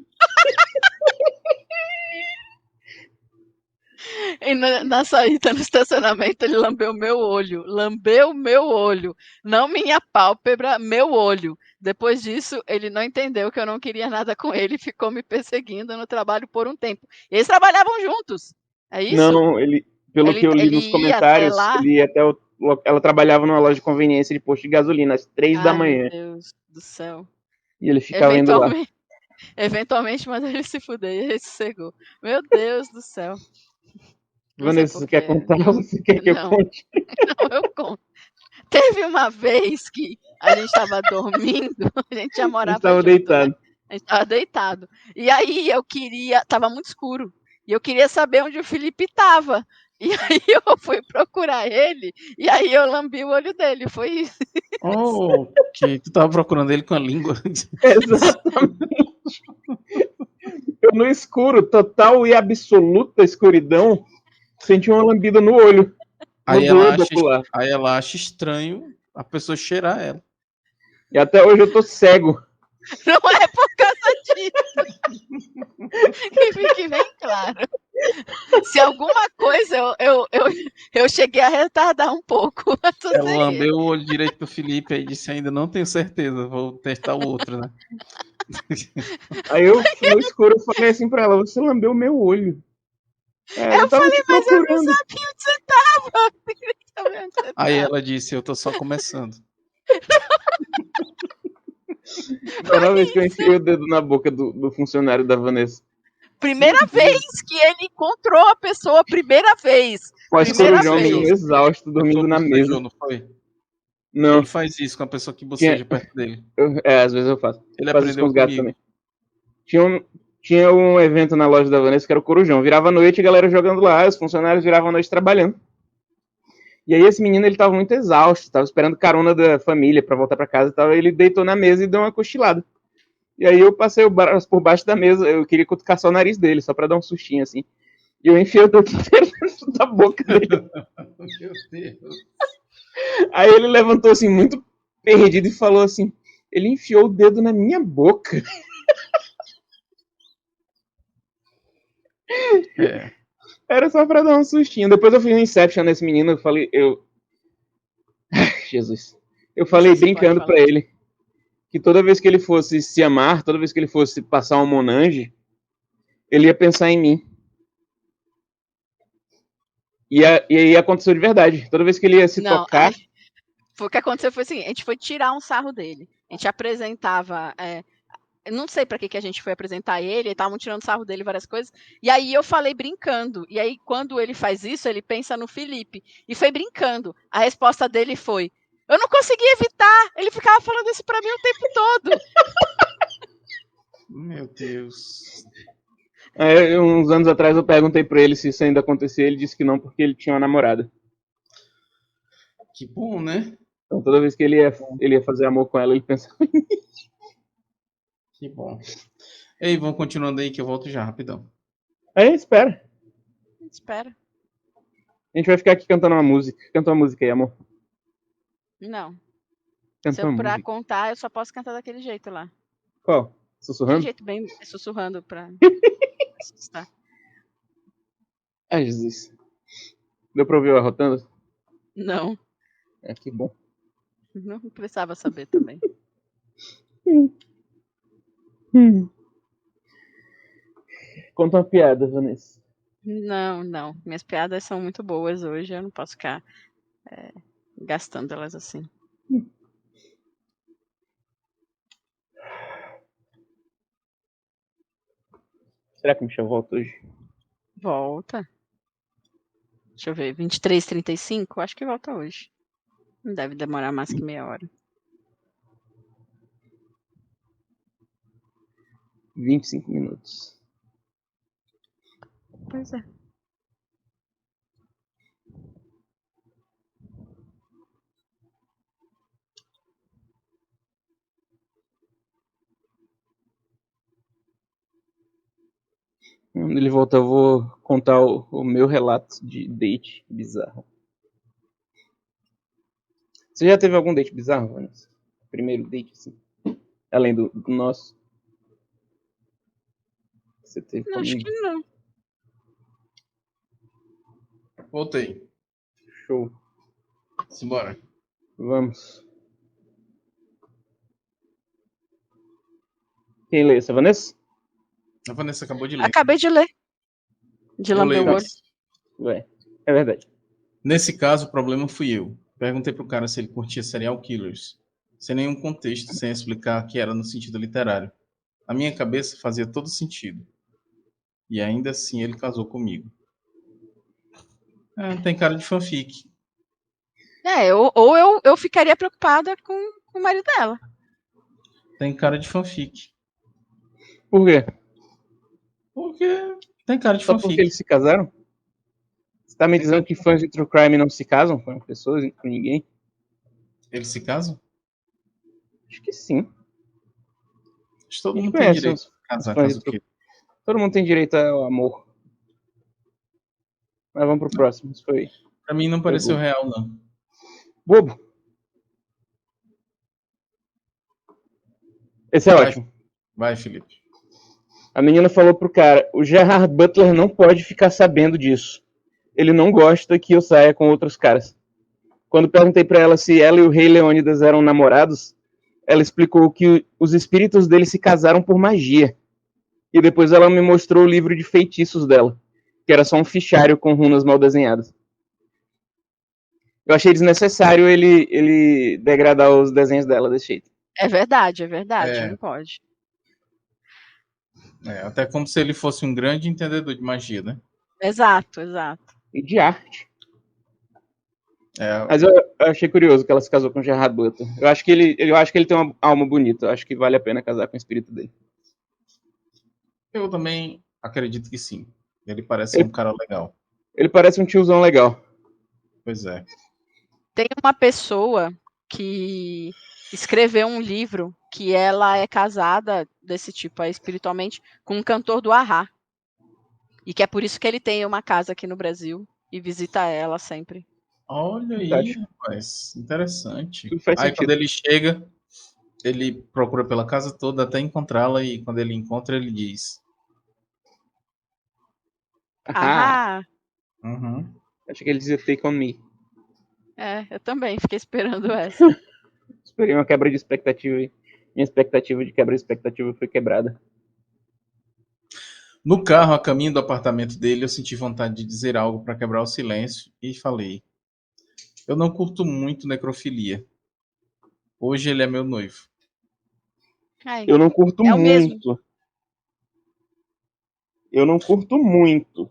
E na saída no estacionamento, ele lambeu meu olho. Lambeu meu olho. Não minha pálpebra, meu olho. Depois disso, ele não entendeu que eu não queria nada com ele e ficou me perseguindo no trabalho por um tempo. Eles trabalhavam juntos. É isso? Não, pelo que eu li Ele nos ia até comentários, lá. ele ia até ela trabalhava numa loja de conveniência de posto de gasolina às 3 da Ai, meu manhã. Deus do céu. E ele ficava indo lá. Eventualmente mandou ele se fuder e ele sossegou. Meu Deus do céu. Não sei Vanessa, você quer porquê. contar ou você quer que eu Não, conte? não, eu conto. Teve uma vez que a gente estava dormindo, a gente já A gente morava tava junto, né? deitado. A gente estava deitado. E aí estava muito escuro. E eu queria saber onde o Felipe estava. E aí eu fui procurar ele, e aí eu lambi o olho dele. Foi isso. Oh, ok. Tu tava procurando ele com a língua. Exatamente. Eu no escuro, total e absoluta escuridão, senti uma lambida no olho. Aí No ela, globo acha, ocular. aí ela acha estranho a pessoa cheirar ela. E até hoje eu tô cego. Não é por causa disso. Que fique bem claro. Se alguma coisa eu cheguei a retardar um pouco. Ela lambeu o olho direito do Felipe e disse: ainda não tenho certeza, vou testar o outro, né? Aí eu, no escuro, eu falei assim pra ela: você lambeu o meu olho. Eu tava falei, te mas eu não procurando. sabia onde você tava. Eu queria saber onde você Aí tava. ela disse: eu tô só começando. Toda vez que eu enfiei o dedo na boca do funcionário da Vanessa. Primeira vez que ele encontrou a pessoa, primeira vez. Primeira Pós-corujão, menino vez. exausto, dormindo na mesa. Bocejou, não foi? Não, Ele faz isso com a pessoa que boceja perto dele. às vezes eu faço. Ele Faço isso com aprendeu os gatos comigo. também. Tinha um evento na loja da Vanessa que era o Corujão. Virava a noite, a galera jogando lá, os funcionários viravam a noite trabalhando. E aí esse menino, ele tava muito exausto, tava esperando carona da família pra voltar pra casa e tal. Ele deitou na mesa e deu uma cochilada. E aí eu passei o braço por baixo da mesa, eu queria cutucar só o nariz dele, só pra dar um sustinho assim. E eu enfiei o dedo inteiro dentro da boca dele. Meu Deus. Aí ele levantou assim, muito perdido, e falou assim: ele enfiou o dedo na minha boca. É. Era só pra dar um sustinho. Depois eu fiz um Inception nesse menino, eu falei, Jesus. Eu Não falei sei se pode brincando falar. pra ele que toda vez que ele fosse se amar, toda vez que ele fosse passar um Monange, ele ia pensar em mim. E aí aconteceu de verdade. Toda vez que ele ia se Não, tocar. o que aconteceu foi assim, a gente foi tirar um sarro dele. A gente apresentava. Eu não sei pra que a gente foi apresentar ele, estavam tirando sarro dele várias coisas. E aí eu falei brincando. E aí, quando ele faz isso, ele pensa no Felipe. E foi brincando. A resposta dele foi: eu não consegui evitar. Ele ficava falando isso pra mim o tempo todo. Meu Deus. Uns anos atrás eu perguntei pra ele se isso ainda acontecia. Ele disse que não, porque ele tinha uma namorada. Que bom, né? Então toda vez que ele ia fazer amor com ela, ele pensava. Que bom. Ei, vamos continuando aí que eu volto já, rapidão. Aí, espera. Espera. A gente vai ficar aqui cantando uma música. Canta uma música aí, amor. Não. Canta Se eu uma pra música. contar, eu só posso cantar daquele jeito lá. Qual? Aquele Sussurrando? jeito bem sussurrando pra assustar. Ai, Jesus. Deu pra ouvir eu arrotando? Não, Que bom. não precisava saber também. Conta uma piada, Vanessa. Não. Minhas piadas são muito boas hoje, eu não posso ficar gastando elas assim. Será que o Michel volta hoje? Volta. Deixa eu ver, 23h35? Acho que volta hoje. Não deve demorar mais que meia hora. 25 minutos. Pois é. Quando ele voltar, eu vou contar o meu relato de date bizarro. Você já teve algum date bizarro, Vanessa? Primeiro date, assim? Além do nosso? Você teve Não, acho comigo? que não. Voltei. Show. Simbora. Vamos. Quem lê? Essa, Vanessa? A Vanessa acabou de ler. Acabei de ler. De Eu lamber leio o olho. esse. Ué, é verdade. Nesse caso, o problema fui eu. Perguntei pro cara se ele curtia serial killers, sem nenhum contexto, sem explicar que era no sentido literário. Na minha cabeça fazia todo sentido. E ainda assim ele casou comigo. Tem cara de fanfic. Ou eu ficaria preocupada com o marido dela. Tem cara de fanfic. Por quê? Porque tem cara de Só porque fanfic. eles se casaram? Você tá me Tem dizendo cara que fãs de True Crime não se casam com pessoas, com ninguém? Eles se casam? Acho que sim. Acho que A todo gente mundo tem conhece direito os a casar, fãs caso de True queira. Todo mundo tem direito ao amor. Mas vamos pro próximo. Isso foi Pra mim não pareceu real, não. bobo. Esse é Vai, ótimo. vai, Felipe. A menina falou pro cara: o Gerard Butler não pode ficar sabendo disso. Ele não gosta que eu saia com outros caras. Quando perguntei pra ela se ela e o Rei Leônidas eram namorados, ela explicou que os espíritos dele se casaram por magia. E depois ela me mostrou o livro de feitiços dela, que era só um fichário com runas mal desenhadas. Eu achei desnecessário ele degradar os desenhos dela desse jeito. É verdade, É. não pode. Até como se ele fosse um grande entendedor de magia, né? Exato, exato. E de arte. É, Mas eu achei curioso que ela se casou com o Gerard Butler. Eu acho que ele tem uma alma bonita. Eu acho que vale a pena casar com o espírito dele. eu também acredito que sim. Ele parece ser um cara legal. Ele parece um tiozão legal. Pois é. Tem uma pessoa que escreveu um livro que ela é casada desse tipo, espiritualmente, com um cantor do Ahá. E que é por isso que ele tem uma casa aqui no Brasil e visita ela sempre. Olha aí, rapaz. Interessante. Tudo faz Aí quando sentido. ele chega, ele procura pela casa toda até encontrá-la e quando ele encontra, ele diz: Ah, Ahá! Uhum. acho que ele dizia Take On Me. Eu também fiquei esperando essa. Esperei uma quebra de expectativa aí. Minha expectativa de quebra de expectativa foi quebrada. No carro, a caminho do apartamento dele, eu senti vontade de dizer algo para quebrar o silêncio e falei: eu não curto muito necrofilia. Hoje ele é meu noivo. Ai, Eu não curto é o mesmo. muito. Eu não curto muito.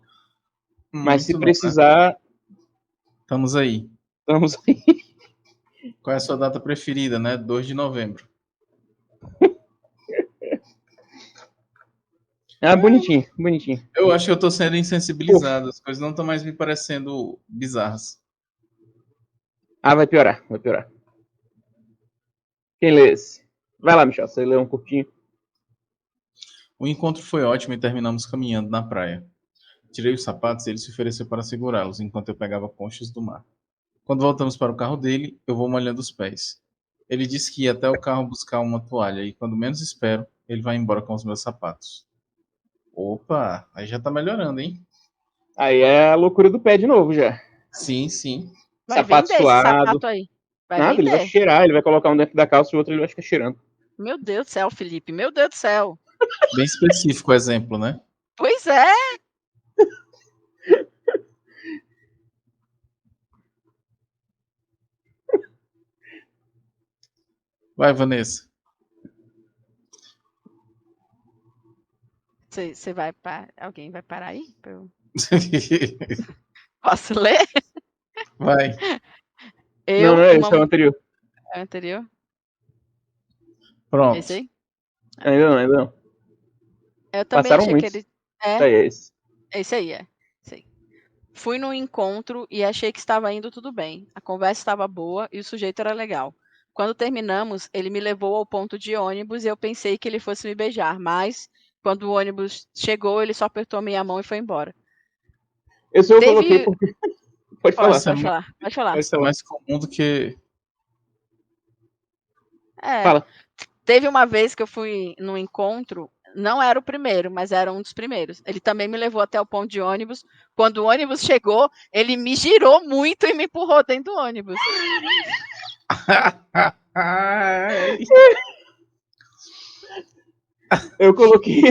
Mas se Muito não, né? precisar, Estamos aí. estamos aí. Qual é a sua data preferida, né? 2 de novembro. Ah, bonitinho, bonitinho. Eu acho que eu tô sendo insensibilizado. As coisas não estão mais me parecendo bizarras. Ah, vai piorar, vai piorar. Quem lê esse? Vai lá, Michel, você lê um curtinho. O encontro foi ótimo e terminamos caminhando na praia. Tirei os sapatos e ele se ofereceu para segurá-los enquanto eu pegava conchas do mar. Quando voltamos para o carro dele, eu vou molhando os pés. Ele disse que ia até o carro buscar uma toalha e, quando menos espero, ele vai embora com os meus sapatos. Opa, aí já tá melhorando, hein? Aí é a loucura do pé de novo já. Sim, sim. Vai Sapato vender esse suado. sapato aí. Vai Nada, ele vai vender. cheirar, ele vai colocar um dentro da calça e o outro ele vai ficar cheirando. Meu Deus do céu, Felipe. Meu Deus do céu. Bem específico o exemplo, né? Pois é. Vai, Vanessa. Você vai para. Alguém vai parar aí? Posso ler? Vai. Não, não é esse, é o anterior. É o anterior? Pronto. Esse aí? Ainda não, ainda não. Eu também Passaram achei muitos. que ele. Aí é esse. Esse aí é. Esse aí. Fui no encontro e achei que estava indo tudo bem. A conversa estava boa e o sujeito era legal. Quando terminamos, ele me levou ao ponto de ônibus e eu pensei que ele fosse me beijar, mas Quando o ônibus chegou, ele só apertou a minha mão e foi embora. Esse eu coloquei porque... Pode falar. Pode falar. Isso é mais comum do que... Fala. Teve uma vez que eu fui num encontro, não era o primeiro, mas era um dos primeiros. Ele também me levou até o ponto de ônibus. Quando o ônibus chegou, ele me girou muito e me empurrou dentro do ônibus. Eu coloquei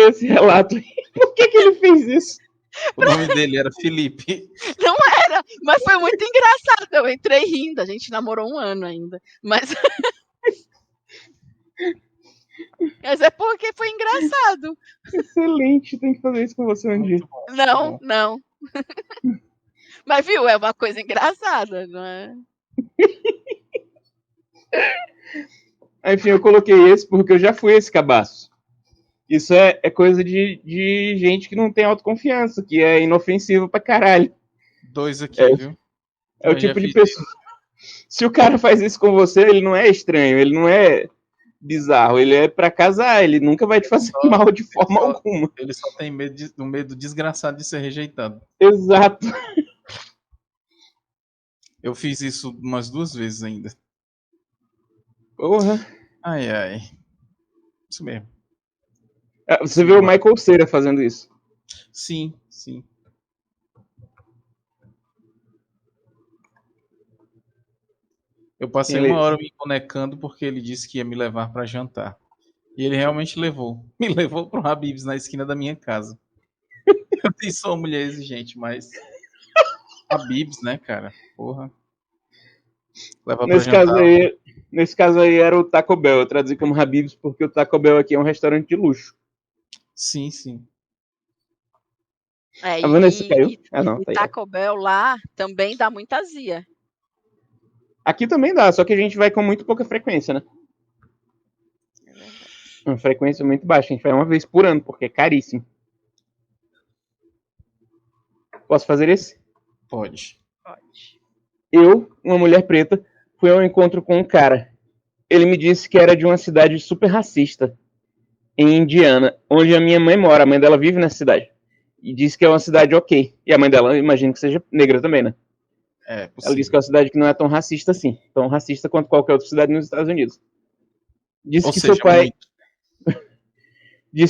esse relato aí. Por que ele fez isso? O nome dele era Felipe. Não era, mas foi muito engraçado. Eu entrei rindo, a gente namorou 1 ano ainda. Mas é porque foi engraçado. Excelente, tem que fazer isso com você um dia. Não. Mas viu, é uma coisa engraçada, não é? Enfim, eu coloquei esse porque eu já fui esse cabaço. Isso é coisa de gente que não tem autoconfiança, que é inofensivo pra caralho. 2 aqui, viu? É o tipo de pessoa... Se o cara faz isso com você, ele não é estranho, ele não é bizarro, ele é pra casar, ele nunca vai te fazer mal de forma alguma. Ele só tem um medo desgraçado de ser rejeitado. Exato. Eu fiz isso umas 2 vezes ainda. Porra. Ai. Isso mesmo. Você vê o Michael Cera fazendo isso. Sim. Eu passei 1 hora me bonecando porque ele disse que ia me levar para jantar. E ele realmente levou. Me levou para o Habib's na esquina da minha casa. Eu nem sou uma mulher exigente, mas... Habib's, né, cara? Porra. Leva pra jantar. Nesse caso aí era o Taco Bell. Eu traduzi como Habib's porque o Taco Bell aqui é um restaurante de luxo. Sim. A Vanessa caiu? Não, tá Taco Bell lá também dá muita azia. Aqui também dá, só que a gente vai com muito pouca frequência, né? Uma frequência muito baixa. A gente vai 1 vez por ano, porque é caríssimo. Posso fazer esse? Pode. Eu, uma mulher preta, fui ao encontro com um cara. Ele me disse que era de uma cidade super racista, em Indiana, onde a minha mãe mora. A mãe dela vive nessa cidade. E disse que é uma cidade ok. E a mãe dela, imagino que seja negra também, né? Ela disse que é uma cidade que não é tão racista assim. Tão racista quanto qualquer outra cidade nos Estados Unidos. Disse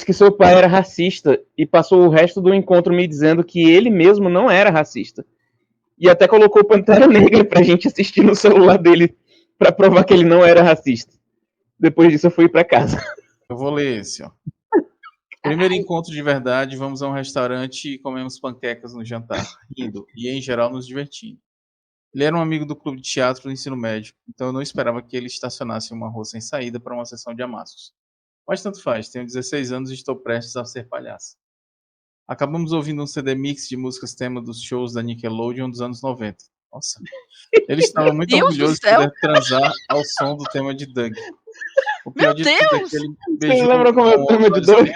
que seu pai era racista e passou o resto do encontro me dizendo que ele mesmo não era racista. E até colocou Pantera Negra pra gente assistir no celular dele pra provar que ele não era racista. Depois disso eu fui pra casa. Eu vou ler esse, ó. Primeiro encontro de verdade, vamos a um restaurante e comemos panquecas no jantar, rindo e em geral nos divertindo. Ele era um amigo do clube de teatro do ensino médio, então eu não esperava que ele estacionasse em uma rua sem saída para uma sessão de amassos. Mas tanto faz, tenho 16 anos e estou prestes a ser palhaço. Acabamos ouvindo um CD mix de músicas tema dos shows da Nickelodeon dos anos 90. Nossa. Ele estava muito orgulhoso de poder transar ao som do tema de Doug. O pior de tudo é que ele beijou. Você lembra como é o tema de Doug?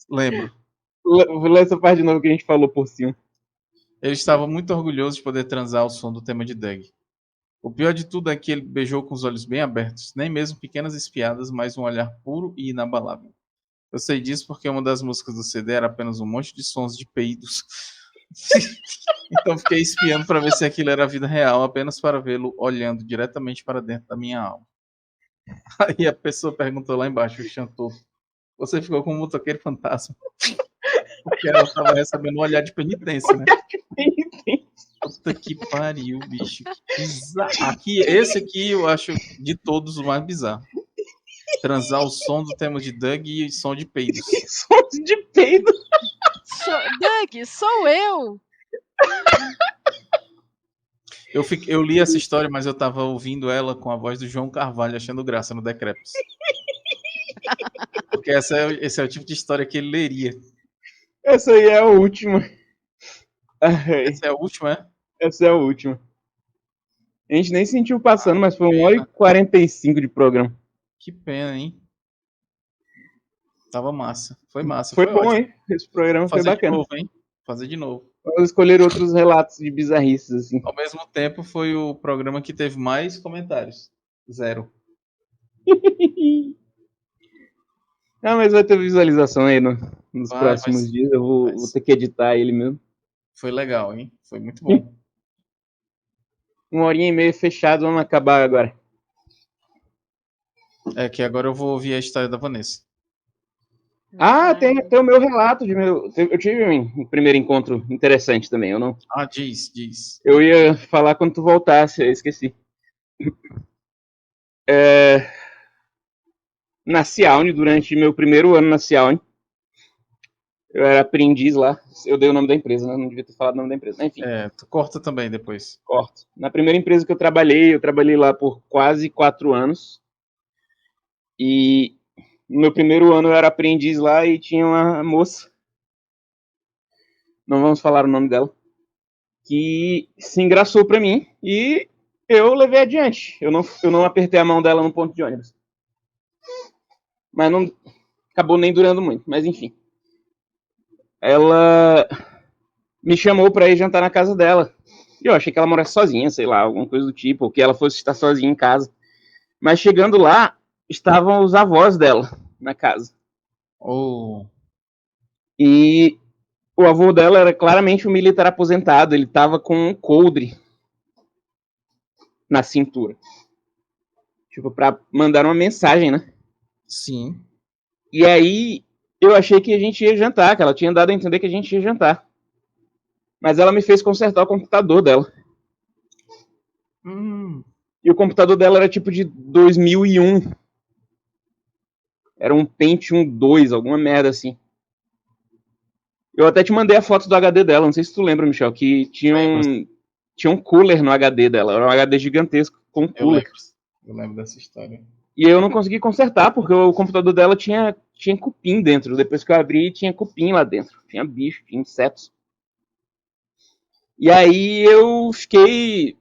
Lembro. Vou ler essa parte de novo que a gente falou por cima. Ele estava muito orgulhoso de poder transar ao som do tema de Doug. O pior de tudo é que ele beijou com os olhos bem abertos, nem mesmo pequenas espiadas, mas um olhar puro e inabalável. Eu sei disso porque uma das músicas do CD era apenas um monte de sons de peidos. Então fiquei espiando para ver se aquilo era a vida real, apenas para vê-lo olhando diretamente para dentro da minha alma. Aí a pessoa perguntou lá embaixo, chantou: você ficou com um motoqueiro fantasma? Porque ela estava recebendo um olhar de penitência, né? Puta que pariu, bicho. Que bizarro. Esse aqui eu acho de todos o mais bizarro. Transar o som do tema de Doug e som de peidos. Som de peido? Doug, sou eu! Eu li essa história, mas eu tava ouvindo ela com a voz do João Carvalho, achando graça no Decrépito. Porque esse é o tipo de história que ele leria. Essa aí é a última. Essa é a última, é? Essa é a última. A gente nem sentiu passando, mas foi 1h45 de programa. Que pena, hein? Tava massa. Foi massa. Foi bom, ótimo. Hein? Esse programa foi bacana. Fazer de novo. Vamos escolher outros relatos de bizarrices, assim. Ao mesmo tempo, foi o programa que teve mais comentários. 0. Não, mas vai ter visualização aí nos Vai próximos dias. Eu vou ter que editar ele mesmo. Foi legal, hein? Foi muito bom. 1h30 fechado, vamos acabar agora. É que agora eu vou ouvir a história da Vanessa. Tem o meu relato eu tive um primeiro encontro interessante também, eu não. Ah, diz. Eu ia falar quando tu voltasse, eu esqueci. Na Ciaune, durante meu primeiro ano na Ciaune, eu era aprendiz lá. Eu dei o nome da empresa, né? Não devia ter falado o nome da empresa. Enfim. Tu corta também depois. Corto. Na primeira empresa que eu trabalhei lá por quase 4 anos. E no meu primeiro ano eu era aprendiz lá e tinha uma moça, não vamos falar o nome dela, que se engraçou pra mim e eu levei adiante. Eu não apertei a mão dela no ponto de ônibus. Mas não acabou nem durando muito, mas enfim. Ela me chamou pra ir jantar na casa dela. E eu achei que ela morasse sozinha, sei lá, alguma coisa do tipo, ou que ela fosse estar sozinha em casa. Mas chegando lá, estavam os avós dela na casa. Oh. E o avô dela era claramente um militar aposentado, ele estava com um coldre na cintura. Tipo, pra mandar uma mensagem, né? Sim. E aí, eu achei que a gente ia jantar, que ela tinha dado a entender que a gente ia jantar. Mas ela me fez consertar o computador dela. E o computador dela era tipo de 2001. Era um Pentium 2, alguma merda assim. Eu até te mandei a foto do HD dela, não sei se tu lembra, Michel, que tinha um cooler no HD dela. Era um HD gigantesco com cooler. Eu lembro dessa história. E eu não consegui consertar, porque o computador dela tinha cupim dentro. Depois que eu abri, tinha cupim lá dentro. Tinha bicho, tinha insetos. E aí eu fiquei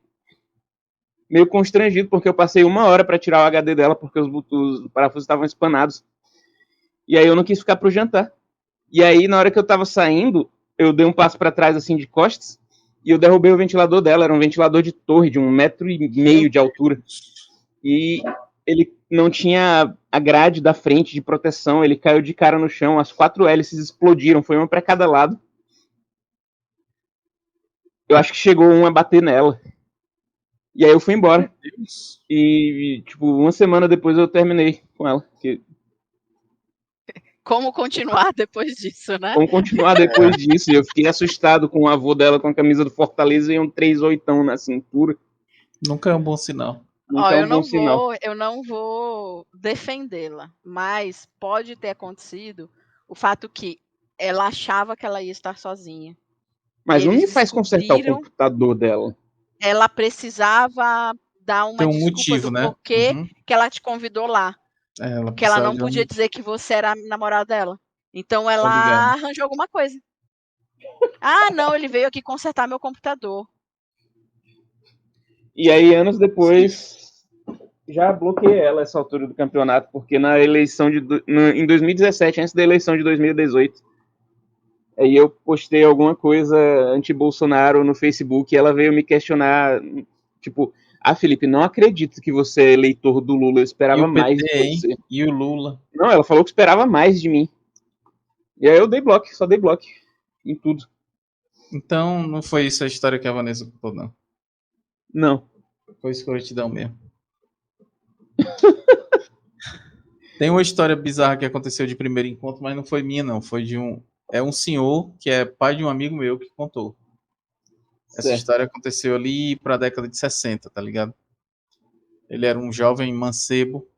meio constrangido, porque eu passei 1 hora para tirar o HD dela, porque os parafusos estavam espanados. E aí eu não quis ficar pro jantar. E aí, na hora que eu tava saindo, eu dei um passo para trás, assim, de costas, e eu derrubei o ventilador dela. Era um ventilador de torre, de 1,5 metro de altura. E ele não tinha a grade da frente de proteção, ele caiu de cara no chão, as 4 hélices explodiram, foi uma para cada lado. Eu acho que chegou um a bater nela. E aí eu fui embora. E, tipo, 1 semana depois eu terminei com ela. Como continuar depois disso, né? Como continuar depois disso? E eu fiquei assustado com o avô dela com a camisa do Fortaleza e um 38 na cintura. Nunca é um bom sinal. Nunca é um bom sinal. Eu não vou defendê-la, mas pode ter acontecido o fato que ela achava que ela ia estar sozinha. Mas não me faz consertar o computador dela. Ela precisava dar uma desculpa motivo, do né? porquê que ela te convidou lá. Porque ela não podia dizer que você era namorada dela. Então ela arranjou alguma coisa. Ah, não, ele veio aqui consertar meu computador. E aí, anos depois, já bloqueei ela essa altura do campeonato, porque na eleição em 2017, antes da eleição de 2018, aí eu postei alguma coisa anti-Bolsonaro no Facebook e ela veio me questionar, tipo, Felipe, não acredito que você é eleitor do Lula, eu esperava mais de você. Hein? E o Lula? Não, ela falou que esperava mais de mim. E aí eu dei bloco, só dei bloco em tudo. Então não foi isso a história que a Vanessa contou, não? Não. Foi escrotidão mesmo. Tem uma história bizarra que aconteceu de primeiro encontro, mas não foi minha, não. Foi de um senhor que é pai de um amigo meu que contou. Essa história aconteceu ali para a década de 60, tá ligado? Ele era um jovem mancebo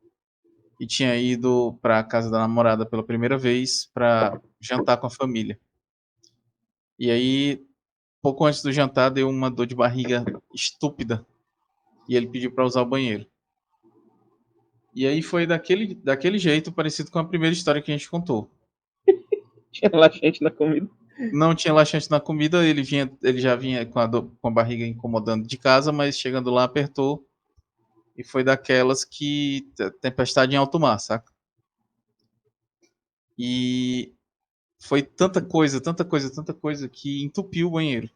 e tinha ido para a casa da namorada pela primeira vez para jantar com a família. E aí, pouco antes do jantar, deu uma dor de barriga estúpida e ele pediu para usar o banheiro. E aí foi daquele jeito, parecido com a primeira história que a gente contou. Tinha laxante na comida? Não tinha laxante na comida, ele já vinha com a barriga incomodando de casa, mas chegando lá apertou e foi daquelas que tempestade em alto mar, saca? E foi tanta coisa que entupiu o banheiro.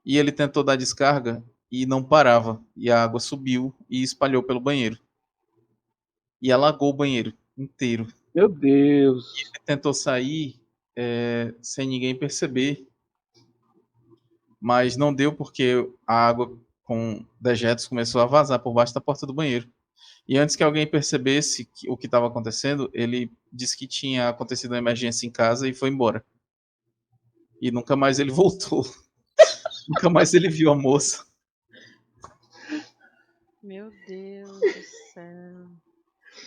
E ele tentou dar descarga e não parava, e a água subiu e espalhou pelo banheiro. E alagou o banheiro inteiro. Meu Deus. Ele tentou sair sem ninguém perceber, mas não deu porque a água com dejetos começou a vazar por baixo da porta do banheiro. E antes que alguém percebesse o que estava acontecendo, ele disse que tinha acontecido uma emergência em casa e foi embora. E nunca mais ele voltou. Nunca mais ele viu a moça. Meu Deus do céu.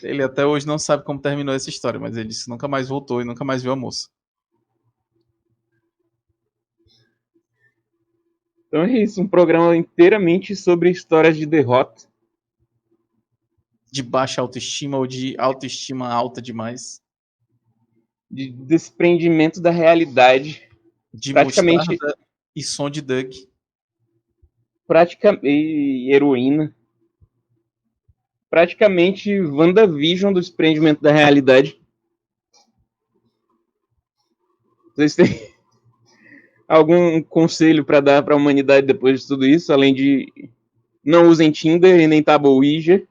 Ele até hoje não sabe como terminou essa história, mas ele disse que nunca mais voltou e nunca mais viu a moça. Então é isso, um programa inteiramente sobre histórias de derrota. De baixa autoestima ou de autoestima alta demais. De desprendimento da realidade. De Praticamente- mostarda e som de Doug. E heroína. Praticamente WandaVision do desprendimento da realidade. Vocês têm algum conselho para dar para a humanidade depois de tudo isso, além de não usem Tinder e nem Tabuija?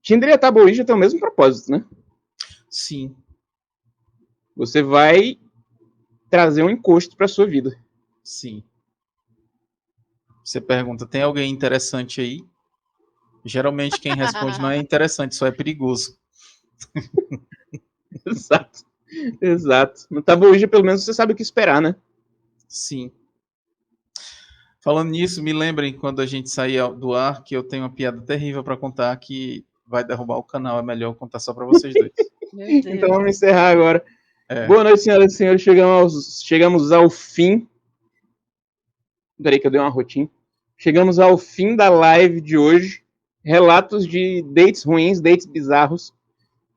Tinder e Tabuija têm o mesmo propósito, né? Sim. Você vai trazer um encosto para sua vida. Sim. Você pergunta, tem alguém interessante aí? Geralmente quem responde não é interessante, só é perigoso. Exato. Exato. No Tabuija, pelo menos, você sabe o que esperar, né? Sim. Falando nisso, me lembrem quando a gente sair do ar que eu tenho uma piada terrível para contar que vai derrubar o canal. É melhor eu contar só para vocês dois. Meu Deus. Então vamos encerrar agora. É. Boa noite, senhoras e senhores. Chegamos ao fim. Peraí que eu dei uma rotina. Chegamos ao fim da live de hoje. Relatos de dates ruins, dates bizarros.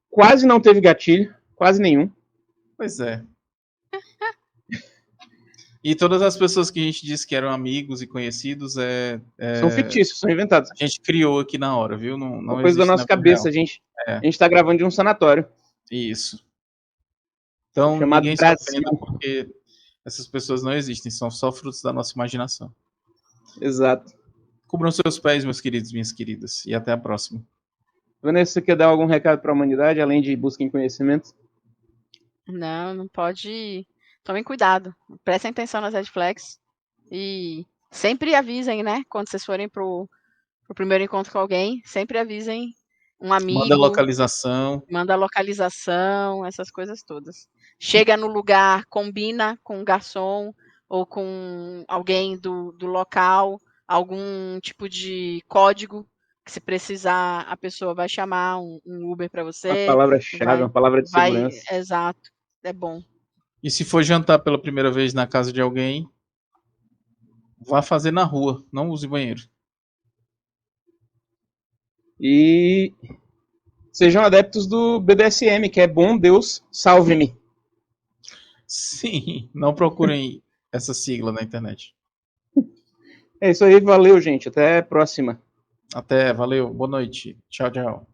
Quase não teve gatilho. Quase nenhum. Pois é. E todas as pessoas que a gente disse que eram amigos e conhecidos São fictícios, são inventados. a gente criou aqui na hora, viu? Não Uma coisa da existe na nossa vida cabeça. real. A gente tá gravando de um sanatório. Isso. Então, Chamado ninguém se Brasil. ofenda porque essas pessoas não existem, são só frutos da nossa imaginação. Exato. Cubram seus pés, meus queridos, minhas queridas, e até a próxima. Vanessa, você quer dar algum recado para a humanidade, além de busquem conhecimento? Não pode. Tomem cuidado. Prestem atenção nas red flags. E sempre avisem, né? Quando vocês forem pro primeiro encontro com alguém, sempre avisem um amigo. Manda localização. Manda localização, essas coisas todas. Chega no lugar, combina com o garçom ou com alguém do local, algum tipo de código que se precisar a pessoa vai chamar um Uber para você. Uma palavra-chave, uma palavra de segurança. Exato, é bom. E se for jantar pela primeira vez na casa de alguém, vá fazer na rua, não use banheiro. E sejam adeptos do BDSM, que é bom Deus, salve-me. Sim, não procurem essa sigla na internet. É isso aí, valeu, gente. Até a próxima. Até, valeu, boa noite. Tchau, tchau.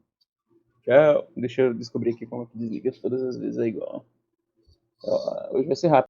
Tchau. Deixa eu descobrir aqui como que desliga todas as vezes é igual. Hoje vai ser rápido.